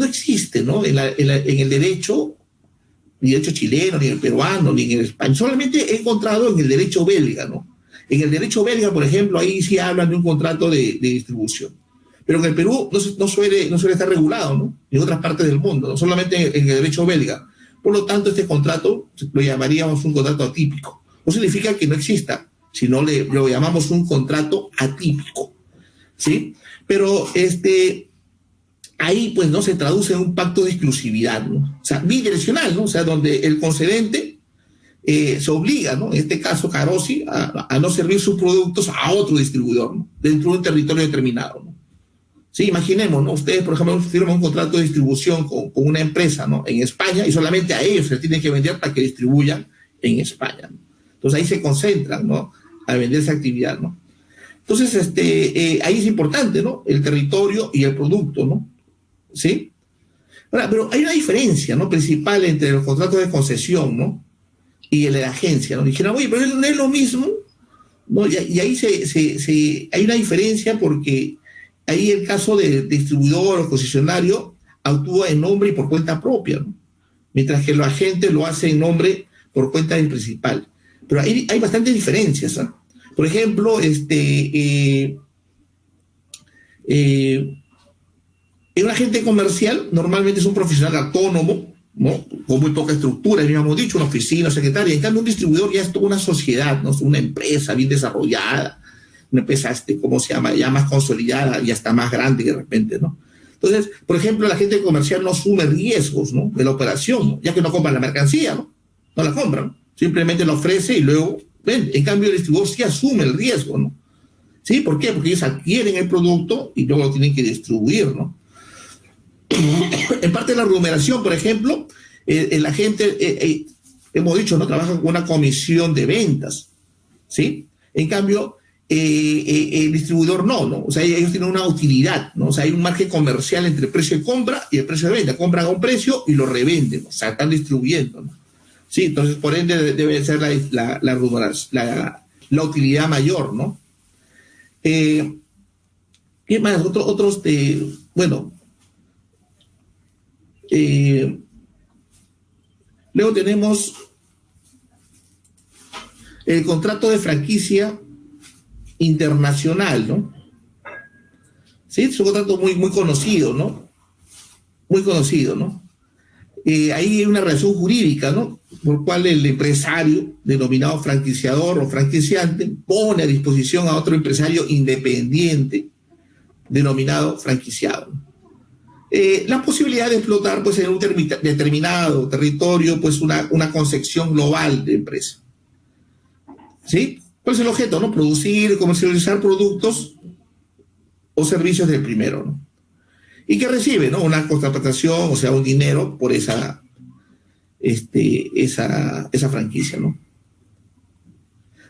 existe, ¿no?, en el derecho, ni el derecho chileno, ni el peruano, ni en el español. Solamente he encontrado en el derecho belga, ¿no? En el derecho belga, por ejemplo, ahí sí hablan de un contrato de distribución. Pero en el Perú no suele estar regulado, ¿no?, en otras partes del mundo, no solamente en el derecho belga. Por lo tanto, este contrato lo llamaríamos un contrato atípico. No significa que no exista, sino lo llamamos un contrato atípico, ¿sí? Pero ahí pues no se traduce en un pacto de exclusividad, ¿no? O sea, bidireccional, ¿no? O sea, donde el concedente se obliga, ¿no? En este caso, Carosi, a no servir sus productos a otro distribuidor, ¿no? Dentro de un territorio determinado, ¿no? Sí, imaginemos, ¿no? Ustedes, por ejemplo, firman un contrato de distribución con una empresa, ¿no? En España, y solamente a ellos se tienen que vender para que distribuyan en España, ¿no? Entonces ahí se concentran, ¿no? A vender esa actividad, ¿no? Entonces, ahí es importante, ¿no? El territorio y el producto, ¿no? ¿Sí? Ahora, pero hay una diferencia, ¿no? Principal entre los contratos de concesión, ¿no? Y el de la agencia, ¿no? Dijeron, oye, pero no es lo mismo, ¿no? Y ahí hay una diferencia porque ahí el caso de distribuidor o concesionario actúa en nombre y por cuenta propia, ¿no? Mientras que los agentes lo hacen en nombre por cuenta del principal. Pero hay bastantes diferencias, ¿eh? Por ejemplo, un agente comercial normalmente es un profesional autónomo, ¿no? Con muy poca estructura, ya hemos dicho, una oficina, secretaria. En cambio, un distribuidor ya es toda una sociedad, ¿no? Una empresa bien desarrollada, una empresa, ¿cómo se llama? Ya más consolidada, ya está más grande de repente, ¿no? Entonces, por ejemplo, la gente comercial no asume riesgos, ¿no? De la operación, ¿no? Ya que no compran la mercancía, ¿no? No la compran, simplemente la ofrece y luego vende. En cambio, el distribuidor sí asume el riesgo, ¿no? ¿Sí? ¿Por qué? Porque ellos adquieren el producto y luego lo tienen que distribuir, ¿no? En parte de la remuneración, por ejemplo, el agente, hemos dicho, ¿no? Trabaja con una comisión de ventas, ¿sí? En cambio, el distribuidor no, o sea, ellos tienen una utilidad, ¿no? O sea, hay un margen comercial entre el precio de compra y el precio de venta. Compran a un precio y lo revenden, o sea, están distribuyendo, ¿no? Sí, entonces, por ende, debe ser la utilidad mayor, ¿no? ¿Qué más? Bueno, luego tenemos el contrato de franquicia internacional, ¿no? Sí, es un contrato muy, muy conocido, ¿no? Muy conocido, ¿no? Ahí hay una relación jurídica, ¿no? Por cual el empresario, denominado franquiciador o franquiciante, pone a disposición a otro empresario independiente, denominado franquiciado. La posibilidad de explotar, pues, en un determinado territorio, pues, una concepción global de empresa. ¿Sí? ¿Cuál es el objeto, no? Producir, comercializar productos o servicios del primero, ¿no? Y que recibe, ¿no? Una contraprestación, o sea, un dinero por esa franquicia, ¿no?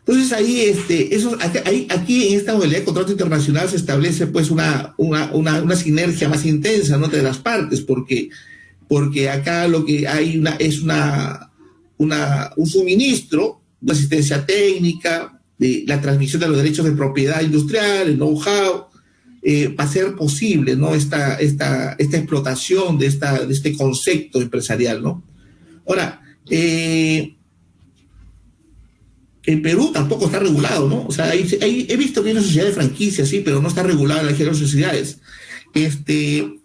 Entonces ahí, aquí en esta modalidad de contrato internacional se establece pues una sinergia más intensa, ¿no? Entre las partes, porque acá lo que hay es un suministro, una asistencia técnica, de la transmisión de los derechos de propiedad industrial, el know-how, para hacer posible, ¿no? esta explotación de este concepto empresarial, ¿no? Ahora, en Perú tampoco está regulado, ¿no? O sea, he visto que hay una sociedad de franquicias, sí, pero no está regulada la ley de las sociedades. En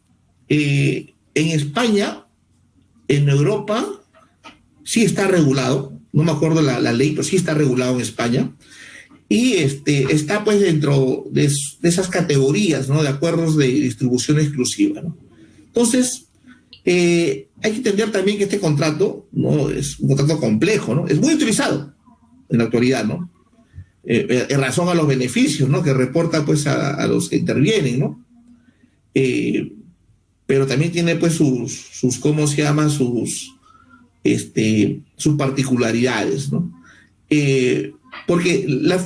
España, en Europa, sí está regulado, no me acuerdo la ley, pero sí está regulado en España, y está pues dentro de esas categorías, ¿no? De acuerdos de distribución exclusiva, ¿no? Entonces, hay que entender también que este contrato, ¿no? Es un contrato complejo, ¿no? Es muy utilizado en la actualidad, ¿no? En razón a los beneficios, ¿no? Que reporta pues a los que intervienen, ¿no? Pero también tiene pues sus ¿cómo se llama? Sus particularidades, ¿no? Porque la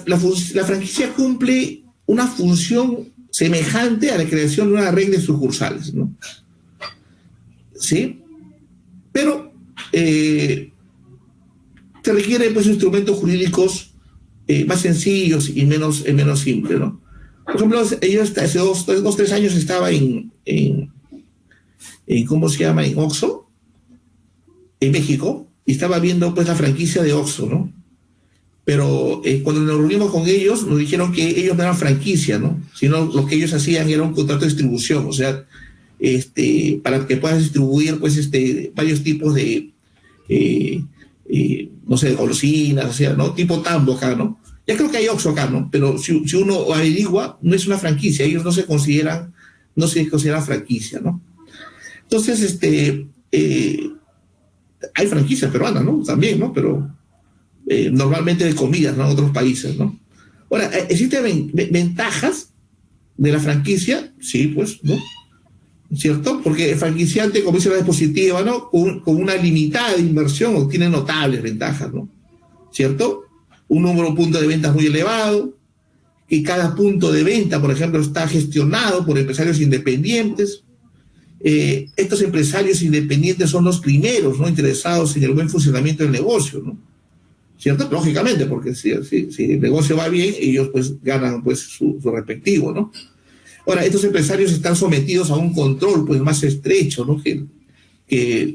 franquicia cumple una función semejante a la creación de una red de sucursales, ¿no? ¿Sí? Pero se requiere pues instrumentos jurídicos más sencillos y menos simples, ¿no? Por ejemplo, ellos hace 3 años estaba en ¿cómo se llama? En Oxxo, en México, y estaba viendo pues la franquicia de Oxxo, ¿no? Pero cuando nos reunimos con ellos, nos dijeron que ellos no eran franquicia, ¿no? Sino lo que ellos hacían era un contrato de distribución, o sea, para que puedas distribuir pues varios tipos de no sé, golosinas, o sea, ¿no? Tipo Tambo acá, ¿no? Ya creo que hay Oxxo acá, ¿no? Pero si uno averigua, no es una franquicia, ellos no se consideran franquicia, ¿no? Entonces, hay franquicias peruanas, ¿no? También, ¿no? Pero normalmente de comidas, ¿no? En otros países, ¿no? Ahora, ¿existen ventajas de la franquicia? Sí, pues, ¿no? ¿Cierto? Porque el franquiciante, como dice la diapositiva, ¿no? Con una limitada inversión obtiene notables ventajas, ¿no? ¿Cierto? Un número de puntos de ventas muy elevado, que cada punto de venta, por ejemplo, está gestionado por empresarios independientes. Estos empresarios independientes son los primeros, ¿no? Interesados en el buen funcionamiento del negocio, ¿no? ¿Cierto? Lógicamente, porque si el negocio va bien, ellos pues ganan pues su respectivo, ¿no? Ahora, estos empresarios están sometidos a un control pues más estrecho, ¿no? que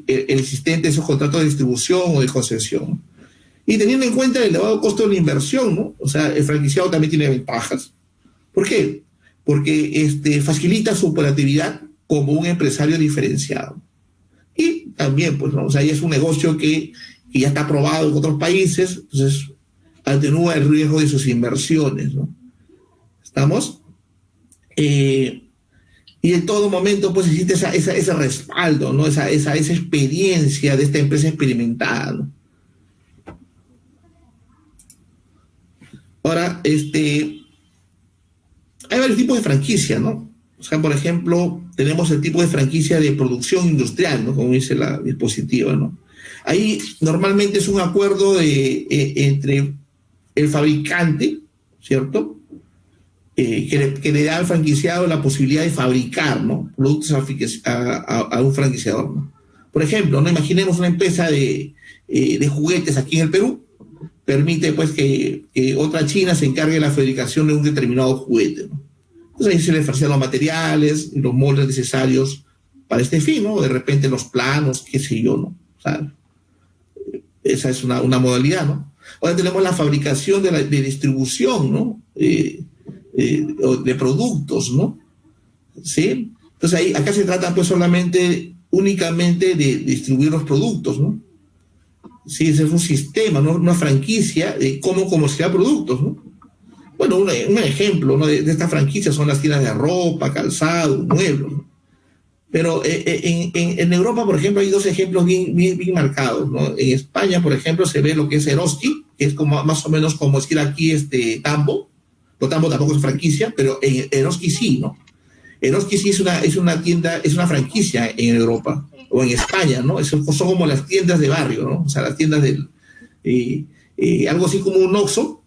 el existente de esos contratos de distribución o de concesión. Y teniendo en cuenta el elevado costo de la inversión, ¿no? O sea, el franquiciado también tiene ventajas. ¿Por qué? Porque facilita su operatividad como un empresario diferenciado. Y también, pues, ¿no? O sea, ya es un negocio que ya está aprobado en otros países, entonces atenúa el riesgo de sus inversiones, ¿no? ¿Estamos? Y en todo momento pues existe ese respaldo, ¿no? esa experiencia de esta empresa experimentada, ¿no? Ahora, hay varios tipos de franquicia, ¿no? O sea, por ejemplo, tenemos el tipo de franquicia de producción industrial, ¿no? Como dice la diapositiva, ¿no? Ahí normalmente es un acuerdo entre el fabricante, ¿cierto? Que le da al franquiciado la posibilidad de fabricar, ¿no? Productos a un franquiciador, ¿no? Por ejemplo, ¿no? Imaginemos una empresa de juguetes aquí en el Perú, permite pues que otra China se encargue de la fabricación de un determinado juguete, ¿no? Entonces ahí se le ofrecen los materiales y los moldes necesarios para este fin, ¿no? De repente los planos, qué sé yo, ¿no? O sea, esa es una modalidad, ¿no? Ahora tenemos la fabricación de distribución, ¿no? De productos, ¿no? ¿Sí? Entonces acá se trata pues únicamente de distribuir los productos, ¿no? Sí, ese es un sistema, ¿no? Una franquicia de cómo comercializar productos, ¿no? Bueno, un ejemplo, ¿no? de esta franquicia son las tiendas de ropa, calzado, muebles, ¿no? Pero en Europa, por ejemplo, hay dos ejemplos bien marcados, ¿no? En España, por ejemplo, se ve lo que es Eroski, que es como, más o menos como decir aquí Tambo. No, Tambo tampoco es franquicia, pero en Eroski sí, ¿no? Eroski sí es una tienda, es una franquicia en Europa o en España, ¿no? Son como las tiendas de barrio, ¿no? O sea, las tiendas algo así como un Oxxo,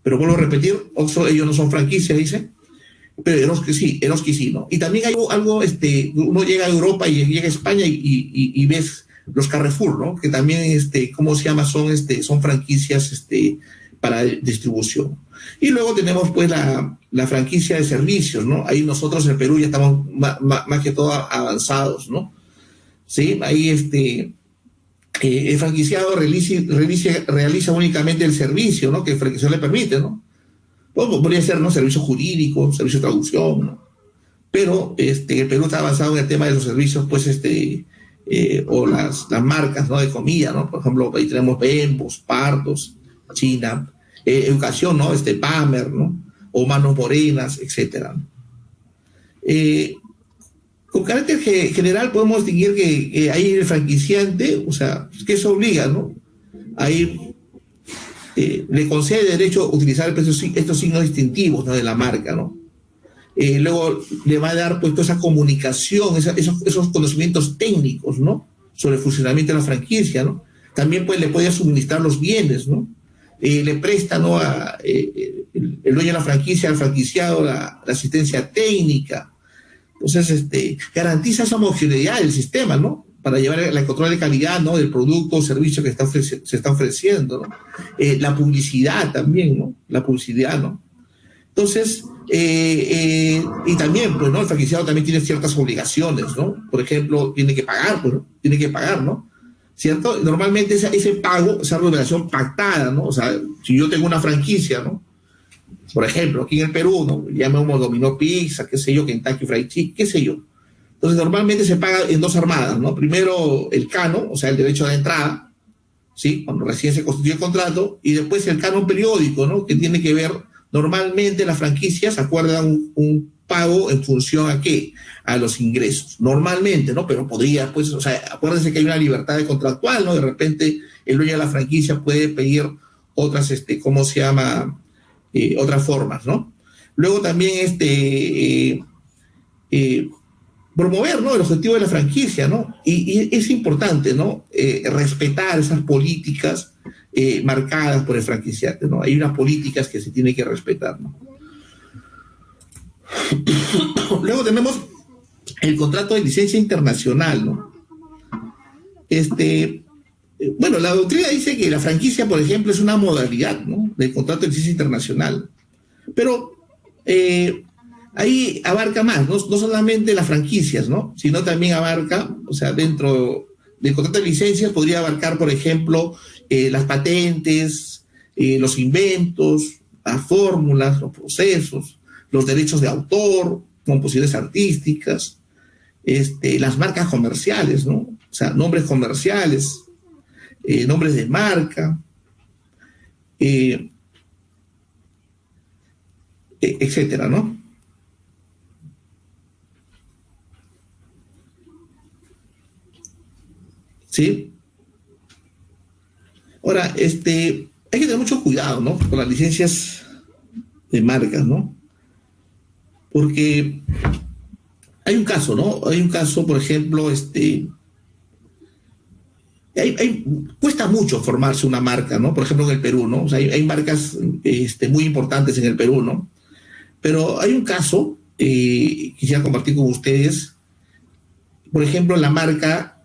pero vuelvo a repetir, Oxxo ellos no son franquicias, dice, pero Eroski sí, ¿no? Y también hay algo, uno llega a Europa y llega a España y ves los Carrefour, ¿no? Que también, ¿cómo se llama? Son franquicias, para distribución. Y luego tenemos pues la franquicia de servicios, ¿no? Ahí nosotros en Perú ya estamos más que todo avanzados, ¿no? Sí, ahí el franquiciado realiza únicamente el servicio, ¿no? Que el franquiciado le permite, ¿no? Pues, podría ser, ¿no? Servicio jurídico, servicio de traducción, ¿no? Pero el Perú está avanzado en el tema de los servicios, pues, o las marcas, ¿no? De comida, ¿no? Por ejemplo, ahí tenemos Bembos, Pardos, China, educación, ¿no? Pamer, ¿no? O Manos Morenas, etcétera. Con carácter general podemos distinguir que ahí el franquiciante, o sea, que eso obliga, ¿no? Ahí le concede derecho a utilizar estos signos distintivos, ¿no? De la marca, ¿no? Luego le va a dar pues toda esa comunicación, esos conocimientos técnicos, ¿no? Sobre el funcionamiento de la franquicia, ¿no? También pues le puede suministrar los bienes, ¿no? Le presta, ¿no? El dueño de la franquicia al franquiciado la asistencia técnica. Entonces, garantiza esa homogeneidad del sistema, ¿no? Para llevar el control de calidad, ¿no? Del producto o servicio que se está ofreciendo, ¿no? La publicidad también, ¿no? La publicidad, ¿no? Entonces, y también, pues, ¿no? El franquiciado también tiene ciertas obligaciones, ¿no? Por ejemplo, tiene que pagar, pues, ¿no? Tiene que pagar, ¿no? ¿Cierto? Normalmente ese pago, esa remuneración pactada, ¿no? O sea, si yo tengo una franquicia, ¿no? Por ejemplo, aquí en el Perú, ¿no? Llamemos Domino Pizza, qué sé yo, Kentucky Fried Chicken, qué sé yo. Entonces, normalmente se paga en dos armadas, ¿no? Primero el cano, o sea, el derecho de entrada, ¿sí? Cuando recién se constituye el contrato, y después el canon periódico, ¿no? Que tiene que ver, normalmente las franquicias acuerdan un pago en función a qué, a los ingresos, normalmente, ¿no? Pero podría, pues, o sea, acuérdense que hay una libertad contractual, ¿no? De repente el dueño de la franquicia puede pedir otras, ¿cómo se llama? Otras formas, ¿no? Luego también, promover, ¿no? El objetivo de la franquicia, ¿no? Y es importante, ¿no? Respetar esas políticas marcadas por el franquiciante, ¿no? Hay unas políticas que se tienen que respetar, ¿no? Luego tenemos el contrato de licencia internacional, ¿no? Bueno, la doctrina dice que la franquicia, por ejemplo, es una modalidad, ¿no? Del contrato de licencia internacional, pero ahí abarca más, ¿no? No solamente las franquicias, ¿no? Sino también abarca, o sea, dentro del contrato de licencias podría abarcar, por ejemplo, las patentes, los inventos, las fórmulas, los procesos, los derechos de autor, composiciones artísticas, las marcas comerciales, ¿no? O sea, nombres comerciales, nombres de marca, etcétera, ¿no? ¿Sí? Ahora, hay que tener mucho cuidado, ¿no? Con las licencias de marcas, ¿no? Porque hay un caso, ¿no? Hay un caso, por ejemplo, cuesta mucho formarse una marca, ¿no? Por ejemplo, en el Perú, ¿no? O sea, hay marcas muy importantes en el Perú, ¿no? Pero hay un caso, quisiera compartir con ustedes, por ejemplo, la marca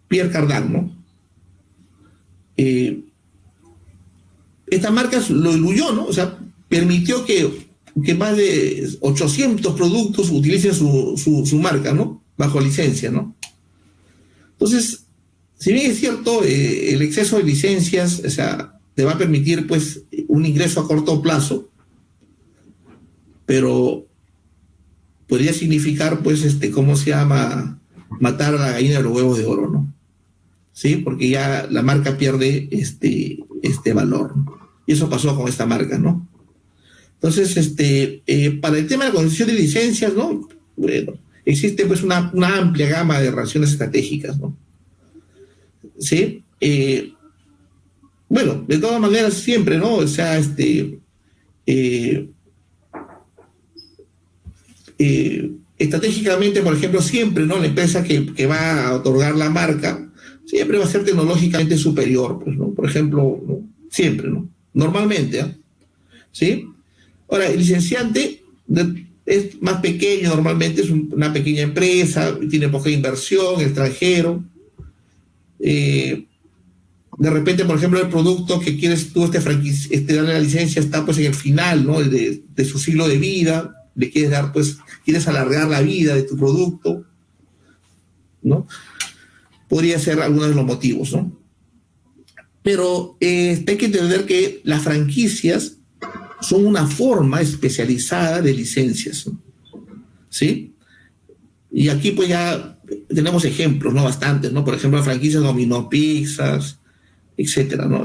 Pierre Cardin, ¿no? Esta marca lo diluyó, ¿no? O sea, permitió que más de 800 productos utilicen su marca, ¿no? Bajo licencia, ¿no? Entonces, si bien es cierto, el exceso de licencias, o sea, te va a permitir, pues, un ingreso a corto plazo, pero podría significar, pues, ¿cómo se llama? Matar a la gallina de los huevos de oro, ¿no? ¿Sí? Porque ya la marca pierde este valor, ¿no? Y eso pasó con esta marca, ¿no? Entonces, para el tema de la concesión de licencias, ¿no? Bueno, existe pues una amplia gama de relaciones estratégicas, ¿no? ¿Sí? Bueno, de todas maneras, siempre, ¿no? O sea, estratégicamente, por ejemplo, siempre, ¿no? La empresa que va a otorgar la marca siempre va a ser tecnológicamente superior, pues, ¿no? Por ejemplo, ¿no? Siempre, ¿no? Normalmente, ¿eh? ¿Sí? Ahora, el licenciante es más pequeño, normalmente es una pequeña empresa, tiene poca inversión, extranjero. De repente, por ejemplo, el producto que quieres tú darle la licencia está pues en el final, ¿no? De su ciclo de vida, le quieres dar, pues, quieres alargar la vida de tu producto, ¿no? Podría ser alguno de los motivos, ¿no? Pero hay que entender que las franquicias son una forma especializada de licencias, ¿no? ¿Sí? Y aquí pues ya tenemos ejemplos, ¿no? Bastantes, ¿no? Por ejemplo, franquicias Domino Pizzas, etcétera, ¿no?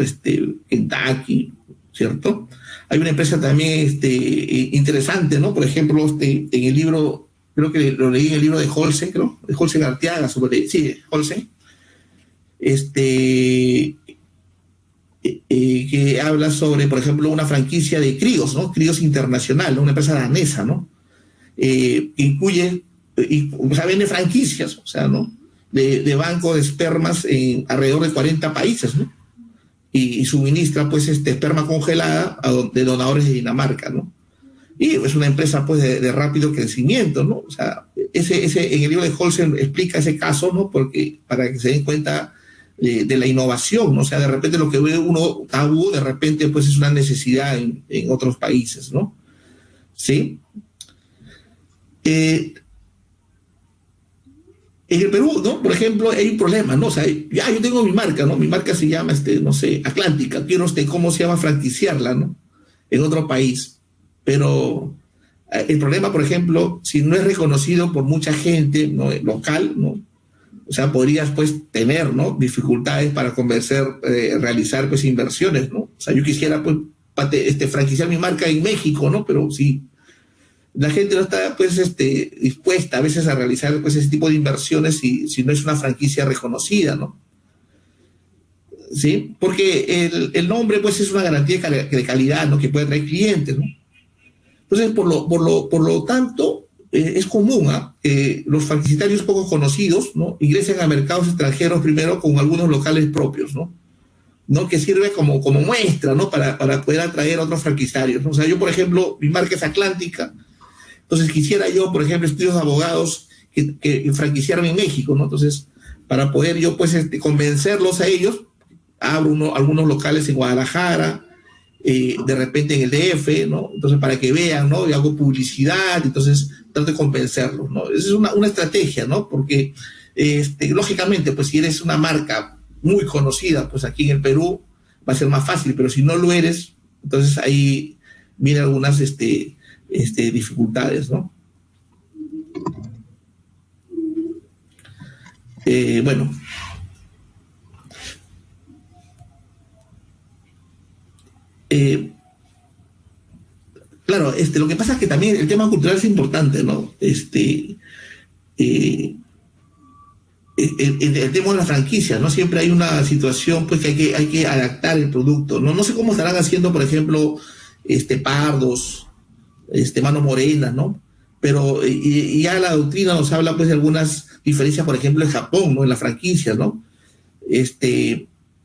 Kentucky, ¿cierto? Hay una empresa también interesante, ¿no? Por ejemplo, en el libro, creo que lo leí en el libro de Holsen, creo, de Holsen Arteaga, sí, Holsen, que habla sobre, por ejemplo, una franquicia de Críos, ¿no? Críos Internacional, ¿no? Una empresa danesa, ¿no? Que incluye, o sea, vende franquicias, o sea, ¿no? De banco de espermas en alrededor de 40 países, ¿no? Y suministra, pues, esperma congelada de donadores de Dinamarca, ¿no? Y es una empresa, pues, de rápido crecimiento, ¿no? O sea, en el libro de Holsen explica ese caso, ¿no? Porque, para que se den cuenta de la innovación, ¿no? O sea, de repente lo que ve uno tabú, de repente, pues, es una necesidad en otros países, ¿no? ¿Sí? En el Perú, ¿no? Por ejemplo, hay un problema, ¿no? O sea, ya yo tengo mi marca, ¿no? Mi marca se llama, no sé, Atlántica. Quiero, ¿cómo se llama? Franquiciarla, ¿no? En otro país. Pero el problema, por ejemplo, si no es reconocido por mucha gente, ¿no? Local, ¿no? O sea, podrías pues tener, ¿no?, dificultades para realizar pues inversiones, ¿no? O sea, yo quisiera pues franquiciar mi marca en México, ¿no? Pero sí, la gente no está pues dispuesta a veces a realizar pues ese tipo de inversiones si no es una franquicia reconocida, ¿no? ¿Sí? Porque el nombre pues es una garantía de calidad, ¿no?, que puede traer clientes, ¿no? Entonces, por lo tanto, es común los franquiciatarios poco conocidos, ¿no?, ingresen a mercados extranjeros primero con algunos locales propios, ¿no? Que sirve como muestra, ¿no?, para poder atraer a otros franquiciarios, ¿no? O sea, yo, por ejemplo, mi marca es Atlántica, entonces quisiera yo, por ejemplo, estudios de abogados que franquiciaran en México, ¿no? Entonces, para poder yo, pues, convencerlos a ellos, abro algunos locales en Guadalajara, de repente en el DF, ¿no? Entonces, para que vean, ¿no? Y hago publicidad, entonces trato de convencerlos, ¿no? Esa es una estrategia, ¿no? Porque, lógicamente, pues si eres una marca muy conocida, pues aquí en el Perú va a ser más fácil, pero si no lo eres, entonces ahí vienen algunas dificultades, ¿no? Bueno. Claro, lo que pasa es que también el tema cultural es importante, ¿no? El tema de las franquicias, ¿no? Siempre hay una situación pues que hay que adaptar el producto, ¿no? No sé cómo estarán haciendo, por ejemplo, Pardos, Mano Morena, ¿no? Pero ya la doctrina nos habla pues de algunas diferencias, por ejemplo, en Japón, ¿no? En las franquicias, ¿no?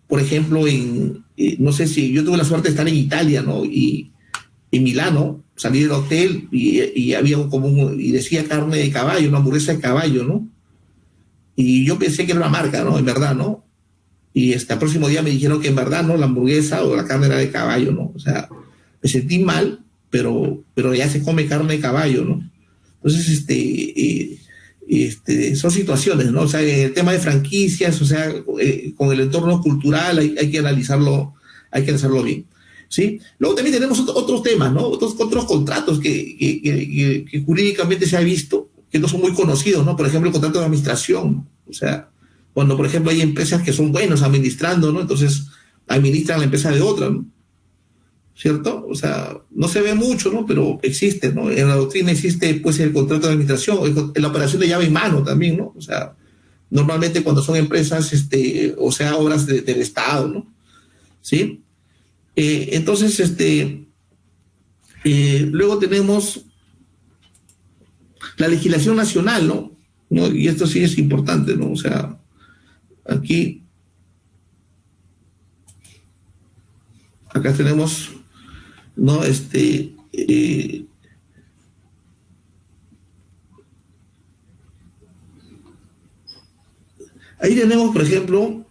Por ejemplo, no sé si yo tuve la suerte de estar en Italia, ¿no? Y en Milano, salí del hotel y había y decía carne de caballo, una hamburguesa de caballo, ¿no? Y yo pensé que era una marca, ¿no? En verdad, ¿no? Y el próximo día me dijeron que en verdad, ¿no?, la hamburguesa o la carne era de caballo, ¿no? O sea, me sentí mal, pero ya se come carne de caballo, ¿no? Entonces, son situaciones, ¿no? O sea, el tema de franquicias, o sea, con el entorno cultural hay que analizarlo bien, ¿sí? Luego también tenemos otros temas, ¿no? Otros contratos que jurídicamente se ha visto que no son muy conocidos, ¿no? Por ejemplo, el contrato de administración, o sea, cuando, por ejemplo, hay empresas que son buenos administrando, ¿no? Entonces, administran la empresa de otra, ¿no? ¿Cierto? O sea, no se ve mucho, ¿no? Pero existe, ¿no? En la doctrina existe, pues, el contrato de administración, en la operación de llave en mano también, ¿no? O sea, normalmente cuando son empresas, o sea, obras del Estado, ¿no? ¿Sí? Entonces, luego tenemos la legislación nacional, ¿no? Y esto sí es importante, ¿no? O sea, aquí, acá tenemos, ¿no? Ahí tenemos, por ejemplo,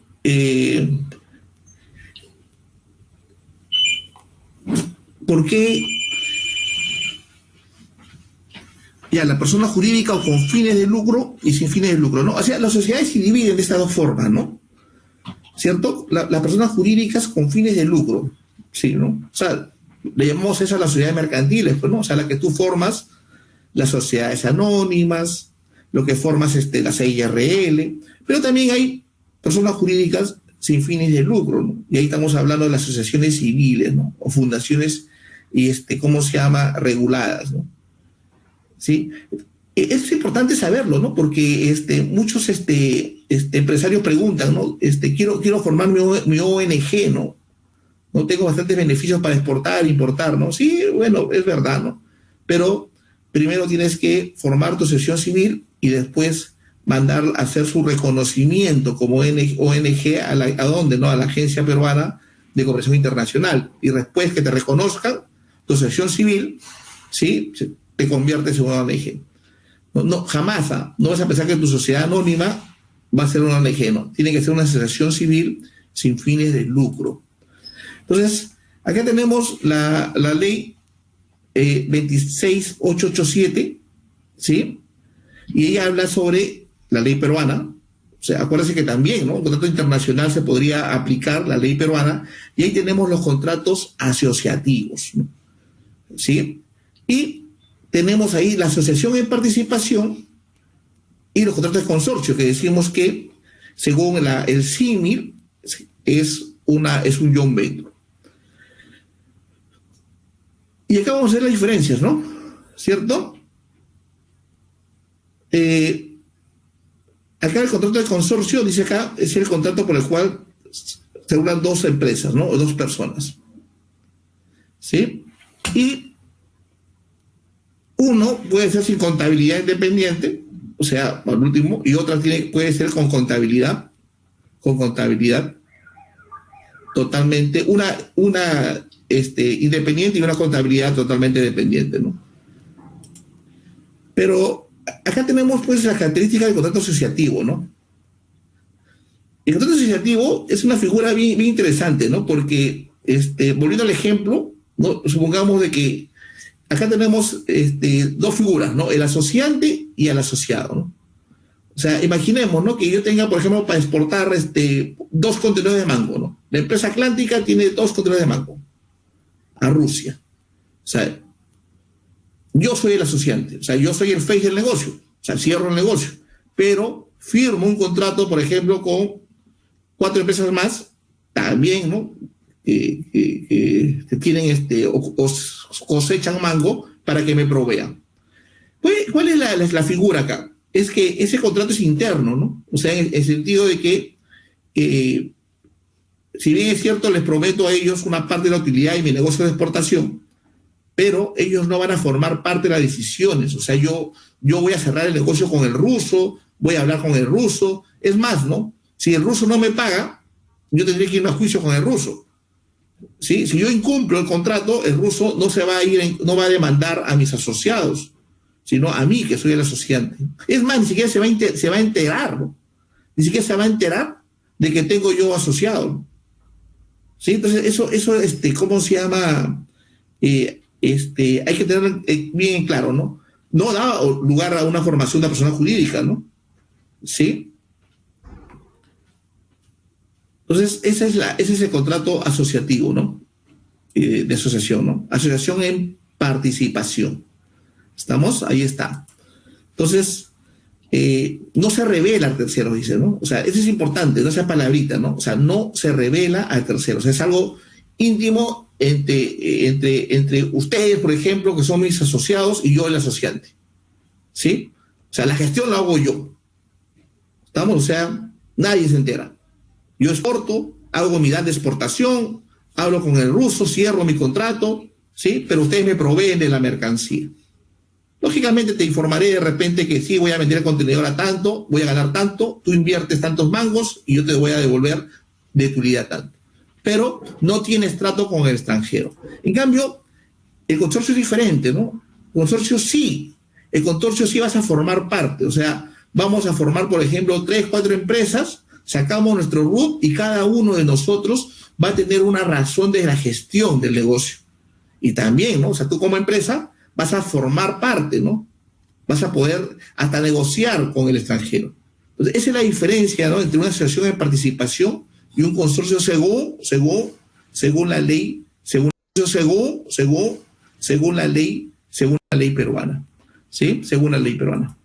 ¿por qué ya la persona jurídica o con fines de lucro y sin fines de lucro, ¿no? O sea, las sociedades se dividen de estas dos formas, ¿no? ¿Cierto? Las personas jurídicas con fines de lucro, ¿sí, no? O sea, le llamamos eso a las sociedades mercantiles, pues, ¿no? O sea, la que tú formas, las sociedades anónimas, lo que formas las SIRL, pero también hay personas jurídicas sin fines de lucro, ¿no? Y ahí estamos hablando de las asociaciones civiles, ¿no? O fundaciones, ¿cómo se llama? Reguladas, ¿no? ¿Sí? Es importante saberlo, ¿no? Porque muchos empresarios preguntan, ¿no? Quiero formar mi ONG, ¿no? No tengo bastantes beneficios para exportar, importar, ¿no? Sí, bueno, es verdad, ¿no? Pero primero tienes que formar tu asociación civil y después mandar a hacer su reconocimiento como ONG ¿a dónde? ¿No? A la Agencia Peruana de Cooperación Internacional. Y después que te reconozcan tu asociación civil, ¿sí?, te conviertes en una ONG. No, jamás, no vas a pensar que tu sociedad anónima va a ser una ONG, no. Tiene que ser una asociación civil sin fines de lucro. Entonces, acá tenemos la ley 26887, ¿sí? Y ella habla sobre la ley peruana. O sea, acuérdense que también, ¿no?, un contrato internacional se podría aplicar la ley peruana, y ahí tenemos los contratos asociativos, ¿no? ¿Sí? Y tenemos ahí la asociación en participación y los contratos de consorcio, que decimos que según el símil es un joint venture. Y acá vamos a ver las diferencias, ¿no? ¿Cierto? Acá el contrato de consorcio, dice acá, es el contrato por el cual se unan dos empresas, ¿no? O dos personas. ¿Sí? Y uno puede ser sin contabilidad independiente, o sea, por último, y otra puede ser con contabilidad totalmente, una independiente y una contabilidad totalmente dependiente, ¿no? Pero acá tenemos pues las características del contrato asociativo, ¿no? El contrato asociativo es una figura bien interesante, ¿no? Porque, volviendo al ejemplo, ¿no? Supongamos de que acá tenemos dos figuras, ¿no? El asociante y el asociado, ¿no? O sea, imaginemos, ¿no? Que yo tenga, por ejemplo, para exportar 2 contenedores de mango, ¿no? La empresa Atlántica tiene 2 contenedores de mango a Rusia. O sea, yo soy el asociante, o sea, yo soy el face del negocio, o sea, cierro el negocio, pero firmo un contrato, por ejemplo, con 4 empresas más, también, ¿no? Que tienen cosechan mango para que me provean. ¿Cuál es la figura acá? Es que ese contrato es interno, ¿no? O sea, en el sentido de que, si bien es cierto, les prometo a ellos una parte de la utilidad y mi negocio de exportación, pero ellos no van a formar parte de las decisiones. O sea, yo voy a cerrar el negocio con el ruso, voy a hablar con el ruso. Es más, ¿no? Si el ruso no me paga, yo tendría que ir a juicio con el ruso. ¿Sí? Si yo incumplo el contrato, el ruso no va a demandar a mis asociados, sino a mí, que soy el asociante. Es más, ni siquiera se va a enterar, ¿no? Ni siquiera se va a enterar de que tengo yo asociado, ¿no? ¿Sí? Entonces, eso ¿cómo se llama? Hay que tener bien claro, ¿no? No da lugar a una formación de persona jurídica, ¿no? ¿Sí? Entonces, ese es el contrato asociativo, ¿no? De asociación, ¿no? Asociación en participación. ¿Estamos? Ahí está. Entonces, no se revela al tercero, dice, ¿no? O sea, eso es importante, no sea palabrita, ¿no? O sea, no se revela al tercero. O sea, es algo íntimo entre ustedes, por ejemplo, que son mis asociados, y yo el asociante. ¿Sí? O sea, la gestión la hago yo. ¿Estamos? O sea, nadie se entera. Yo exporto, hago mi dan de exportación, hablo con el ruso, cierro mi contrato, ¿sí? Pero ustedes me proveen de la mercancía. Lógicamente te informaré de repente que sí, voy a vender el contenedor a tanto, voy a ganar tanto, tú inviertes tantos mangos y yo te voy a devolver de tu utilidad tanto. Pero no tienes trato con el extranjero. En cambio, el consorcio es diferente, ¿no? El consorcio sí vas a formar parte. O sea, vamos a formar, por ejemplo, 3, 4 empresas, sacamos nuestro RUT y cada uno de nosotros va a tener una razón de la gestión del negocio. Y también, ¿no? O sea, tú como empresa vas a formar parte, ¿no? Vas a poder hasta negociar con el extranjero. Entonces, esa es la diferencia, ¿no? Entre una asociación de participación y un consorcio según la ley, según la ley peruana, ¿sí? Según la ley peruana.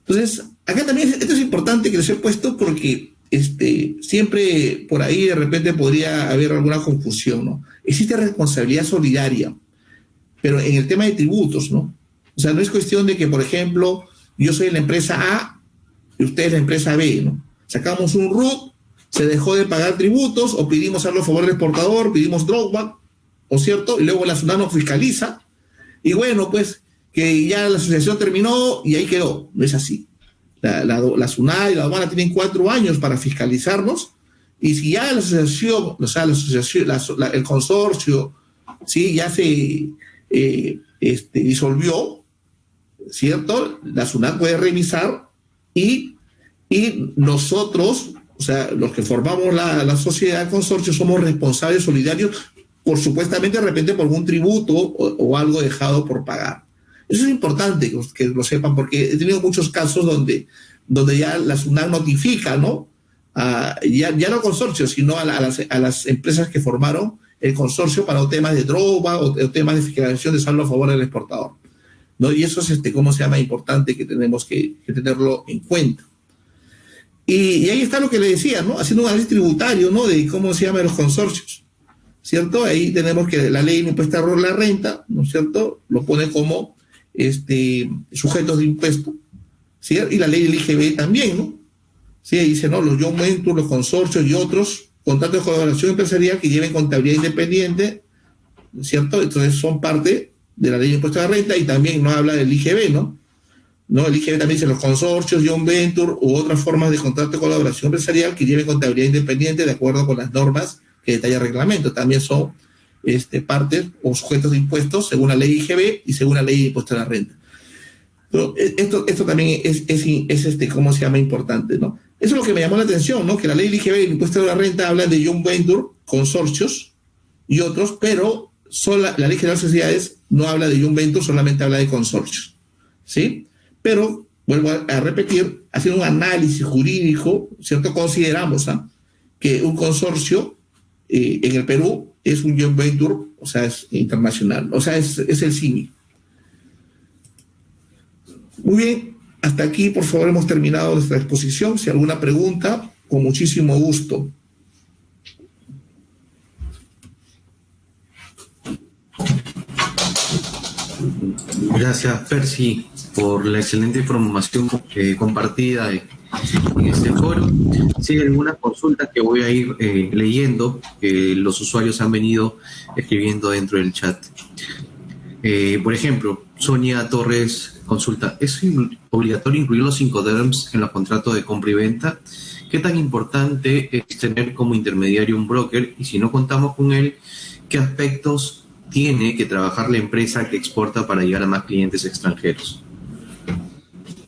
Entonces, acá también esto es importante que les he puesto porque siempre por ahí de repente podría haber alguna confusión, ¿no? Existe responsabilidad solidaria, pero en el tema de tributos, ¿no? O sea, no es cuestión de que, por ejemplo, yo soy la empresa A y usted es la empresa B, ¿no? Sacamos un RUT, se dejó de pagar tributos, o pedimos algo a favor del exportador, pedimos drawback, ¿o cierto? Y luego la SUNAT nos fiscaliza, y bueno, pues, que ya la asociación terminó y ahí quedó. No es así. La SUNAT y la aduana tienen 4 años para fiscalizarnos, y si ya la asociación, o sea, el consorcio, ¿sí? Ya se disolvió, ¿cierto? La SUNAT puede revisar y nosotros, o sea, los que formamos la sociedad consorcio, somos responsables solidarios por supuestamente de repente por algún tributo o algo dejado por pagar. Eso es importante que lo sepan, porque he tenido muchos casos donde ya la SUNAT notifica, ¿no? Ya no al consorcio, sino a las empresas que formaron el consorcio para temas de droga o temas de fiscalización de saldo a favor del exportador. ¿no? Y eso es, ¿cómo se llama? Importante que tenemos que tenerlo en cuenta. Y ahí está lo que le decía, ¿no? Haciendo un análisis tributario, ¿no? De cómo se llaman los consorcios, ¿cierto? Ahí tenemos que la ley de impuesto a la renta, ¿no es cierto? Lo pone como sujetos de impuesto, ¿sí? Y la ley del IGB también, ¿no? Sí, ahí dice, ¿no? Los joint ventures, los consorcios y otros contratos de colaboración empresarial que lleven contabilidad independiente, ¿cierto? Entonces son parte de la ley de impuesto a la renta y también nos habla del IGB, ¿no? El IGB también dice los consorcios, joint venture u otras formas de contrato de colaboración empresarial que lleven contabilidad independiente de acuerdo con las normas que detalla el reglamento. También son partes o sujetos de impuestos según la ley IGB y según la ley de impuesto a la renta. Pero esto también es ¿cómo se llama? Importante, ¿no? Eso es lo que me llamó la atención, ¿no? Que la ley del IGB y el impuesto a la renta hablan de joint venture, consorcios y otros, pero la ley general de sociedades no habla de joint venture, solamente habla de consorcios, ¿sí? Pero, vuelvo a repetir, haciendo un análisis jurídico, ¿cierto? Consideramos que un consorcio en el Perú es un joint venture, o sea, es internacional, o sea, es el símil. Muy bien, hasta aquí, por favor, hemos terminado nuestra exposición. Si alguna pregunta, con muchísimo gusto. Gracias, Percy, por la excelente información compartida en este foro. Sí, hay algunas consultas que voy a ir leyendo, que los usuarios han venido escribiendo dentro del chat. Por ejemplo, Sonia Torres consulta, ¿es obligatorio incluir los Incoterms en los contratos de compra y venta? ¿Qué tan importante es tener como intermediario un broker? Y si no contamos con él, ¿qué aspectos tiene que trabajar la empresa que exporta para llegar a más clientes extranjeros?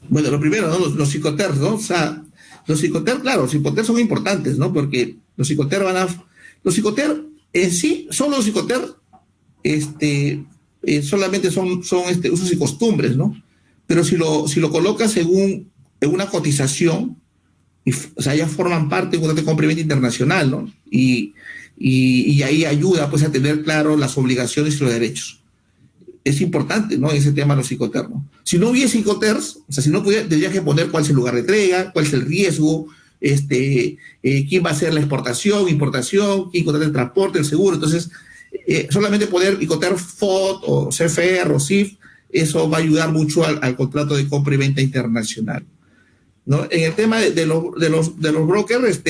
Bueno, lo primero, ¿no? Los Incoterms, ¿no? O sea, los Incoterms, claro, los Incoterms son importantes, ¿no? Porque los Incoterms los Incoterms en sí, solo los Incoterms, solamente son usos y costumbres, ¿no? Pero si lo colocas en una cotización, o sea, ya forman parte de un contrato de compra y venta internacional, ¿no? Y ahí ayuda, pues, a tener claro las obligaciones y los derechos. Es importante, ¿no? Ese tema de los Incoterms, ¿no? Si no hubiese Incoterms, o sea, si no pudiera, tendrías que poner cuál es el lugar de entrega, cuál es el riesgo, quién va a hacer la exportación, importación, quién contrata el transporte, el seguro. Entonces, solamente poder Incoterms FOD o CFR o CIF, eso va a ayudar mucho al contrato de compra y venta internacional, ¿no? En el tema de los brokers,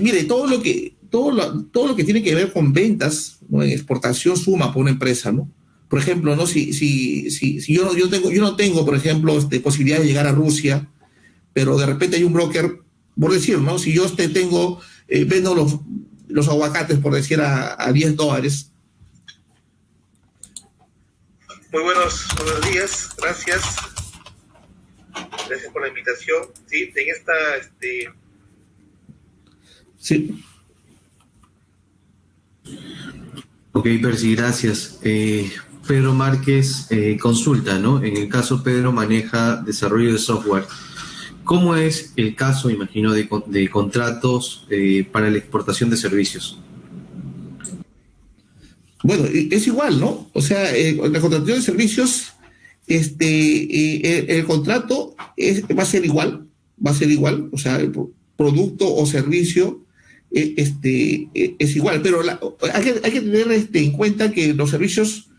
mire, todo lo que tiene que ver con ventas, ¿no? En exportación suma para una empresa, ¿no? Por ejemplo, ¿no? Si yo no tengo, por ejemplo, posibilidad de llegar a Rusia, pero de repente hay un broker, por decir, ¿no? Si yo vendo los aguacates, por decir, a $10. Muy buenos días, gracias. Gracias por la invitación. Sí, en esta, Sí. Ok, Percy, gracias. Pedro Márquez consulta, ¿no? En el caso Pedro maneja desarrollo de software. ¿Cómo es el caso, imagino, de contratos para la exportación de servicios? Bueno, es igual, ¿no? O sea, la contratación de servicios, el contrato va a ser igual, o sea, el producto o servicio es igual, pero hay que tener en cuenta que los servicios,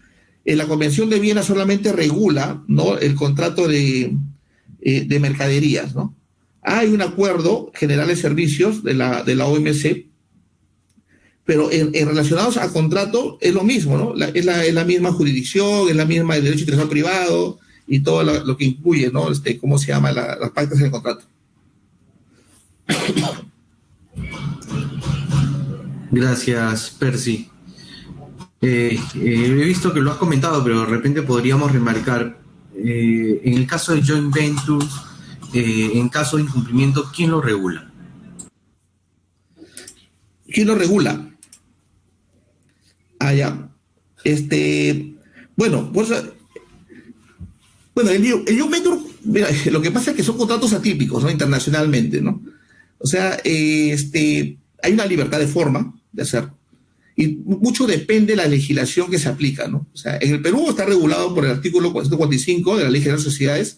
la Convención de Viena solamente regula, ¿no? El contrato de mercaderías, ¿no? Hay un acuerdo general de servicios de la OMC, pero en relacionados a contrato es lo mismo, ¿no? Es la misma jurisdicción, es la misma el derecho internacional privado y todo lo que incluye, ¿no? ¿Cómo se llama? Las partes del contrato. Gracias, Percy. He visto que lo has comentado, pero de repente podríamos remarcar, en el caso de joint venture, en caso de incumplimiento, ¿quién lo regula? ¿Quién lo regula? Ya. Bueno, pues, el joint venture, mira, lo que pasa es que son contratos atípicos, ¿no? Internacionalmente, ¿no? O sea, hay una libertad de forma de hacer. Y mucho depende de la legislación que se aplica, ¿no? O sea, en el Perú está regulado por el artículo 445 de la Ley General de Sociedades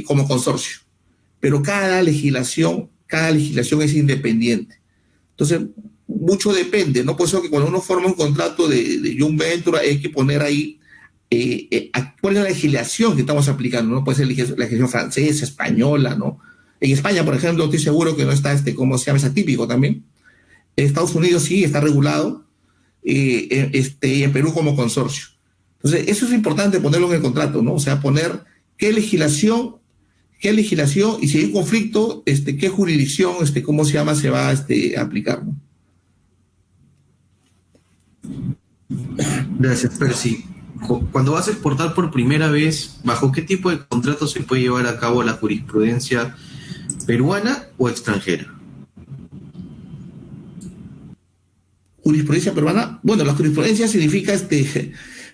como consorcio, pero cada legislación es independiente. Entonces, mucho depende, ¿no? Por eso que cuando uno forma un contrato de joint venture hay que poner ahí cuál es la legislación que estamos aplicando, ¿no? Puede ser la legislación francesa, española, ¿no? En España, por ejemplo, estoy seguro que no está, ¿cómo se llama? Es atípico también. En Estados Unidos sí está regulado, y en Perú como consorcio. Entonces, eso es importante ponerlo en el contrato, ¿no? O sea, poner qué legislación, y si hay un conflicto, qué jurisdicción, ¿cómo se llama? Se va a aplicar, ¿no? Gracias, Percy. Cuando vas a exportar por primera vez, ¿bajo qué tipo de contrato se puede llevar a cabo la jurisprudencia peruana o extranjera? Jurisprudencia peruana, bueno, la jurisprudencia significa,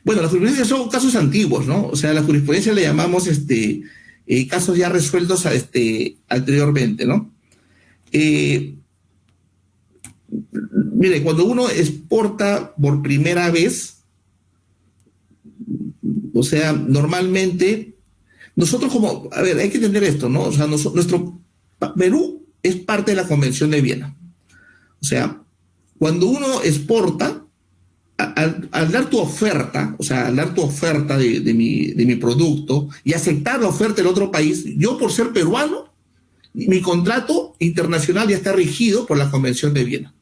bueno, las jurisprudencias son casos antiguos, ¿no? O sea, la jurisprudencia le llamamos, casos ya resueltos anteriormente, ¿no? Mire, cuando uno exporta por primera vez, o sea, normalmente, nosotros hay que entender esto, ¿no? O sea, nuestro Perú es parte de la Convención de Viena. O sea, cuando uno exporta, al dar tu oferta, o sea, al dar tu oferta de mi producto y aceptar la oferta del otro país, yo por ser peruano, mi contrato internacional ya está regido por la Convención de Viena.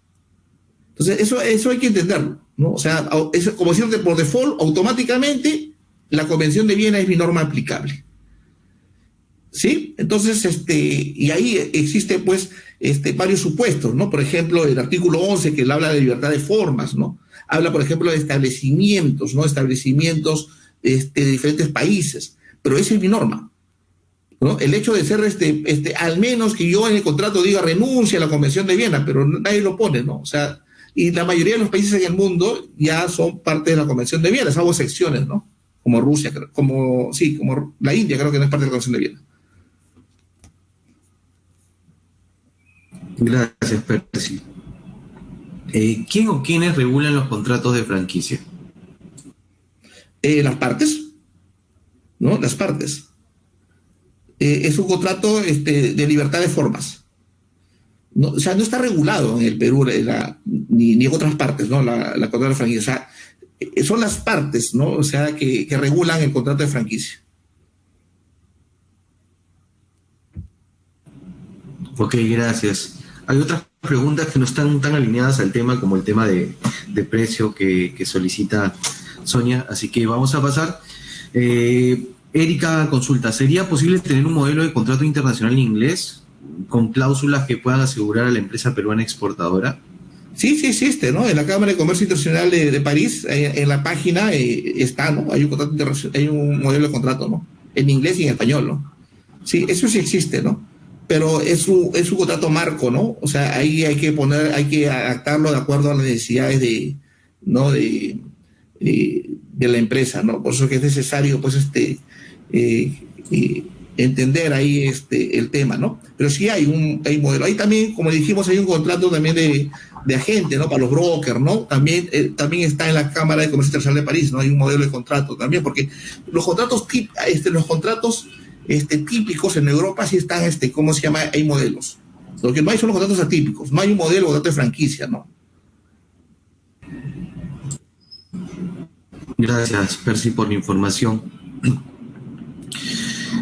Entonces, eso hay que entenderlo, ¿no? O sea, como decirte, por default, automáticamente, la Convención de Viena es mi norma aplicable. ¿Sí? Entonces, y ahí existe, pues, varios supuestos, ¿no? Por ejemplo, el artículo 11, que habla de libertad de formas, ¿no? Habla, por ejemplo, de establecimientos, ¿no? Establecimientos de diferentes países. Pero esa es mi norma, ¿no? El hecho de ser, al menos que yo en el contrato diga renuncia a la Convención de Viena, pero nadie lo pone, ¿no? O sea, y la mayoría de los países en el mundo ya son parte de la Convención de Viena, salvo excepciones, ¿no? Como Rusia, como la India, creo que no es parte de la Convención de Viena. Gracias, Percy. ¿Quién o quiénes regulan los contratos de franquicia? Las partes, ¿no? Las partes. Es un contrato de libertad de formas. No, o sea, no está regulado en el Perú ni en otras partes, ¿no? La contrato de franquicia. O sea, son las partes, ¿no? O sea, que regulan el contrato de franquicia. Ok, gracias. Hay otras preguntas que no están tan alineadas al tema como el tema de precio que solicita Sonia, así que vamos a pasar. Erika consulta, ¿sería posible tener un modelo de contrato internacional en inglés con cláusulas que puedan asegurar a la empresa peruana exportadora? Sí existe, ¿no? En la Cámara de Comercio Internacional de París, en la página está, ¿no? Hay un contrato internacional, hay un modelo de contrato, ¿no? En inglés y en español, ¿no? Sí, eso sí existe, ¿no? Pero es un contrato marco, ¿no? O sea, ahí hay que adaptarlo de acuerdo a las necesidades de la empresa, ¿no? Por eso que es necesario, pues, entender ahí el tema, ¿no? Pero sí hay un modelo. Ahí también, como dijimos, hay un contrato también de agente, ¿no? Para los brokers, ¿no? También está en la Cámara de Comercio Internacional de París, ¿no? Hay un modelo de contrato también, porque los contratos típicos en Europa sí están, ¿cómo se llama? Hay modelos. Lo que no hay son los contratos atípicos, no hay un modelo de contrato de franquicia, ¿no? Gracias, Percy, por la información.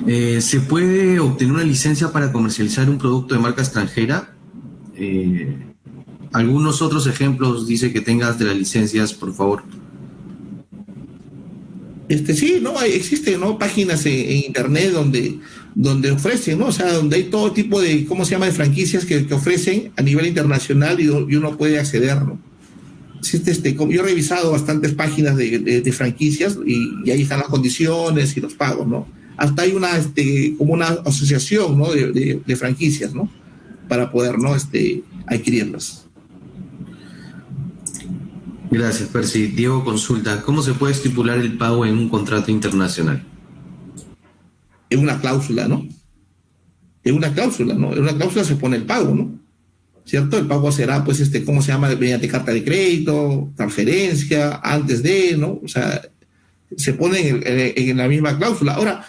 ¿Se puede obtener una licencia para comercializar un producto de marca extranjera? Algunos otros ejemplos dice que tengas de las licencias, por favor. Sí, no, existen, ¿no? Páginas en internet donde ofrecen, ¿no? O sea, donde hay todo tipo de, ¿cómo se llama?, de franquicias que ofrecen a nivel internacional y uno puede acceder, ¿no? Existe, yo he revisado bastantes páginas de franquicias y ahí están las condiciones y los pagos, ¿no? Hasta hay como una asociación, ¿no? de franquicias, ¿no? Para poder, ¿no? Adquirirlas. Gracias, Percy. Diego consulta, ¿cómo se puede estipular el pago en un contrato internacional? Es una cláusula, ¿no? En una cláusula se pone el pago, ¿no? ¿cierto? El pago será, pues, ¿cómo se llama? Mediante carta de crédito, transferencia, antes de, ¿no? O sea, se pone en la misma cláusula. Ahora,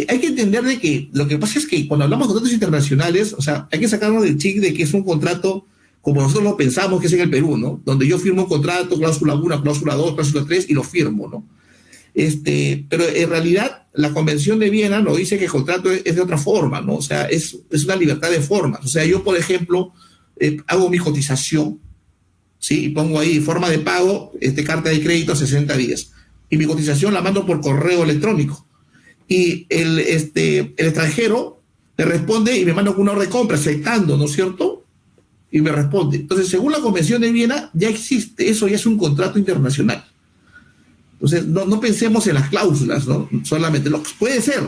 hay que entender de que lo que pasa es que cuando hablamos de contratos internacionales, o sea, hay que sacarnos del chip de que es un contrato como nosotros lo pensamos que es en el Perú, ¿no? Donde yo firmo un contrato, cláusula 1, cláusula 2, cláusula 3 y lo firmo, ¿no? Pero en realidad la Convención de Viena nos dice que el contrato es de otra forma, ¿no? O sea, es una libertad de formas. O sea, yo, por ejemplo, hago mi cotización, ¿sí? Y pongo ahí forma de pago, carta de crédito 60 días. Y mi cotización la mando por correo electrónico. Y el extranjero me responde y me manda una orden de compra aceptando, ¿no es cierto? Y me responde. Entonces, según la Convención de Viena, ya existe, eso ya es un contrato internacional. Entonces, no pensemos en las cláusulas, ¿no? Solamente puede ser,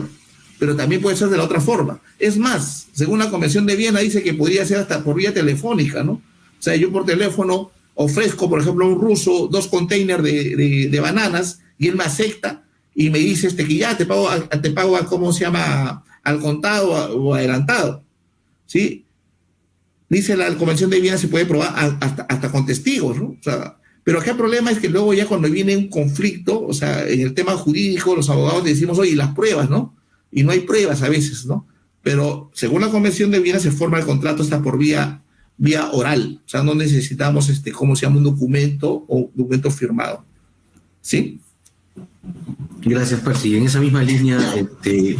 pero también puede ser de la otra forma. Es más, según la Convención de Viena, dice que podría ser hasta por vía telefónica, ¿no? O sea, yo por teléfono ofrezco, por ejemplo, a un ruso 2 containers de bananas y él me acepta y me dice que ya te pago ¿cómo se llama? Al contado o adelantado, ¿sí? Dice la Convención de Viena se puede probar hasta con testigos, ¿no? O sea, pero acá el problema es que luego ya cuando viene un conflicto, o sea, en el tema jurídico, los abogados decimos, oye, las pruebas, ¿no? Y no hay pruebas a veces, ¿no? Pero según la Convención de Viena se forma el contrato hasta por vía oral, o sea, no necesitamos, ¿cómo se llama? Un documento o documento firmado, ¿sí? Gracias, Percy. En esa misma línea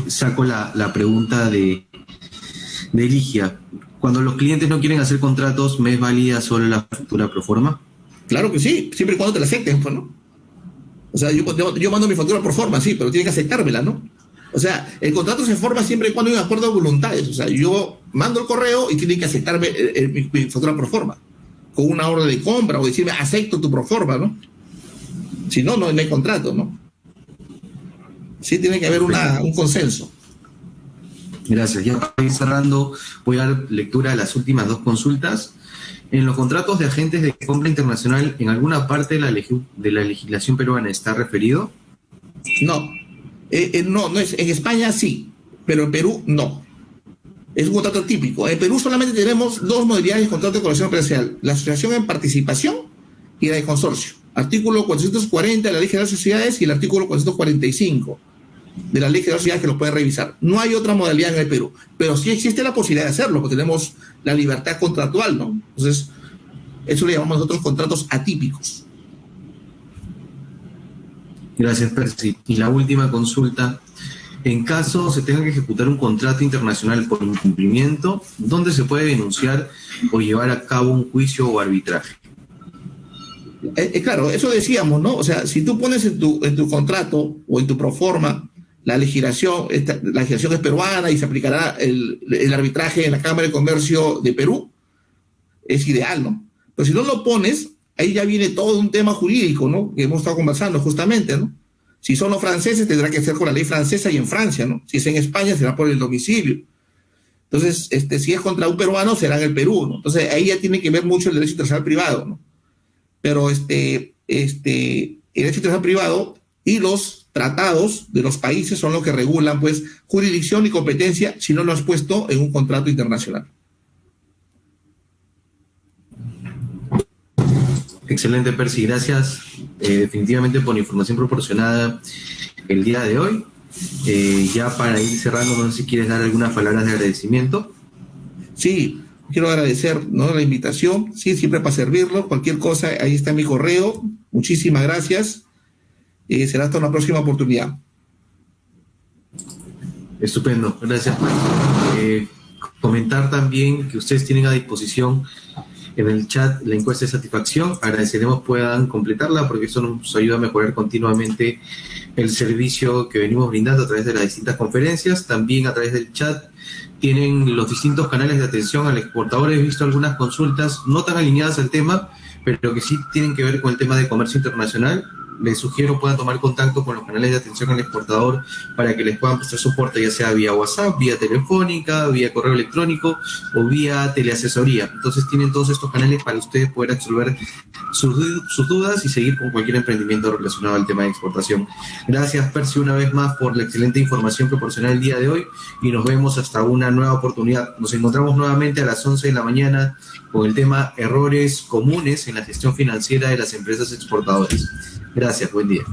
saco la pregunta de Ligia. Cuando los clientes no quieren hacer contratos, ¿me es válida solo la factura pro forma? Claro que sí, siempre y cuando te la acepten, pues, ¿no? O sea, yo mando mi factura por forma, sí, pero tiene que aceptármela, ¿no? O sea, el contrato se forma siempre y cuando hay un acuerdo de voluntades. O sea, yo mando el correo y tiene que aceptarme mi factura por forma, con una orden de compra o decirme, acepto tu pro forma, ¿no? Si no, no hay contrato, ¿no? Sí tiene que haber un consenso. Gracias. Ya para ir cerrando, voy a dar lectura a las últimas 2 consultas. En los contratos de agentes de compra internacional, ¿en alguna parte de la legislación peruana está referido? No. No es. En España sí, pero en Perú no. Es un contrato típico. En Perú solamente tenemos 2 modalidades de contrato de colaboración empresarial: la asociación en participación y la de consorcio. Artículo 440 de la Ley General de Sociedades y el artículo 445 de la Ley General de Sociedades, que lo pueden revisar. No hay otra modalidad en el Perú, pero sí existe la posibilidad de hacerlo, porque tenemos la libertad contractual, ¿no? Entonces, eso le llamamos nosotros contratos atípicos. Gracias, Percy. Y la última consulta. En caso se tenga que ejecutar un contrato internacional por incumplimiento, ¿dónde se puede denunciar o llevar a cabo un juicio o arbitraje? Claro, eso decíamos, ¿no? O sea, si tú pones en tu contrato o en tu proforma la legislación es peruana y se aplicará el arbitraje en la Cámara de Comercio de Perú, es ideal, ¿no? Pero si no lo pones, ahí ya viene todo un tema jurídico, ¿no? Que hemos estado conversando justamente, ¿no? Si son los franceses, tendrá que ser con la ley francesa y en Francia, ¿no? Si es en España, será por el domicilio. Entonces, si es contra un peruano, será en el Perú, ¿no? Entonces, ahí ya tiene que ver mucho el derecho internacional privado, ¿no? Pero el derecho internacional privado y los tratados de los países son los que regulan, pues, jurisdicción y competencia si no lo has puesto en un contrato internacional. Excelente, Percy. Gracias definitivamente por la información proporcionada el día de hoy. Ya para ir cerrando, no sé si quieres dar algunas palabras de agradecimiento. Sí, quiero agradecer, ¿no?, la invitación. Sí, siempre para servirlo. Cualquier cosa, ahí está mi correo. Muchísimas gracias. Será hasta una próxima oportunidad. Estupendo. Gracias. Comentar también que ustedes tienen a disposición en el chat la encuesta de satisfacción. Agradeceremos puedan completarla porque eso nos ayuda a mejorar continuamente el servicio que venimos brindando a través de las distintas conferencias. También a través del chat tienen los distintos canales de atención al exportador. He visto algunas consultas no tan alineadas al tema, pero que sí tienen que ver con el tema de comercio internacional. les sugiero puedan tomar contacto con los canales de atención al exportador para que les puedan prestar soporte, ya sea vía WhatsApp, vía telefónica, vía correo electrónico o vía teleasesoría. Entonces tienen todos estos canales para ustedes poder resolver sus dudas y seguir con cualquier emprendimiento relacionado al tema de exportación. Gracias, Percy, una vez más por la excelente información proporcionada el día de hoy y nos vemos hasta una nueva oportunidad. Nos encontramos nuevamente a las 11 de la mañana con el tema errores comunes en la gestión financiera de las empresas exportadoras. Gracias, buen día.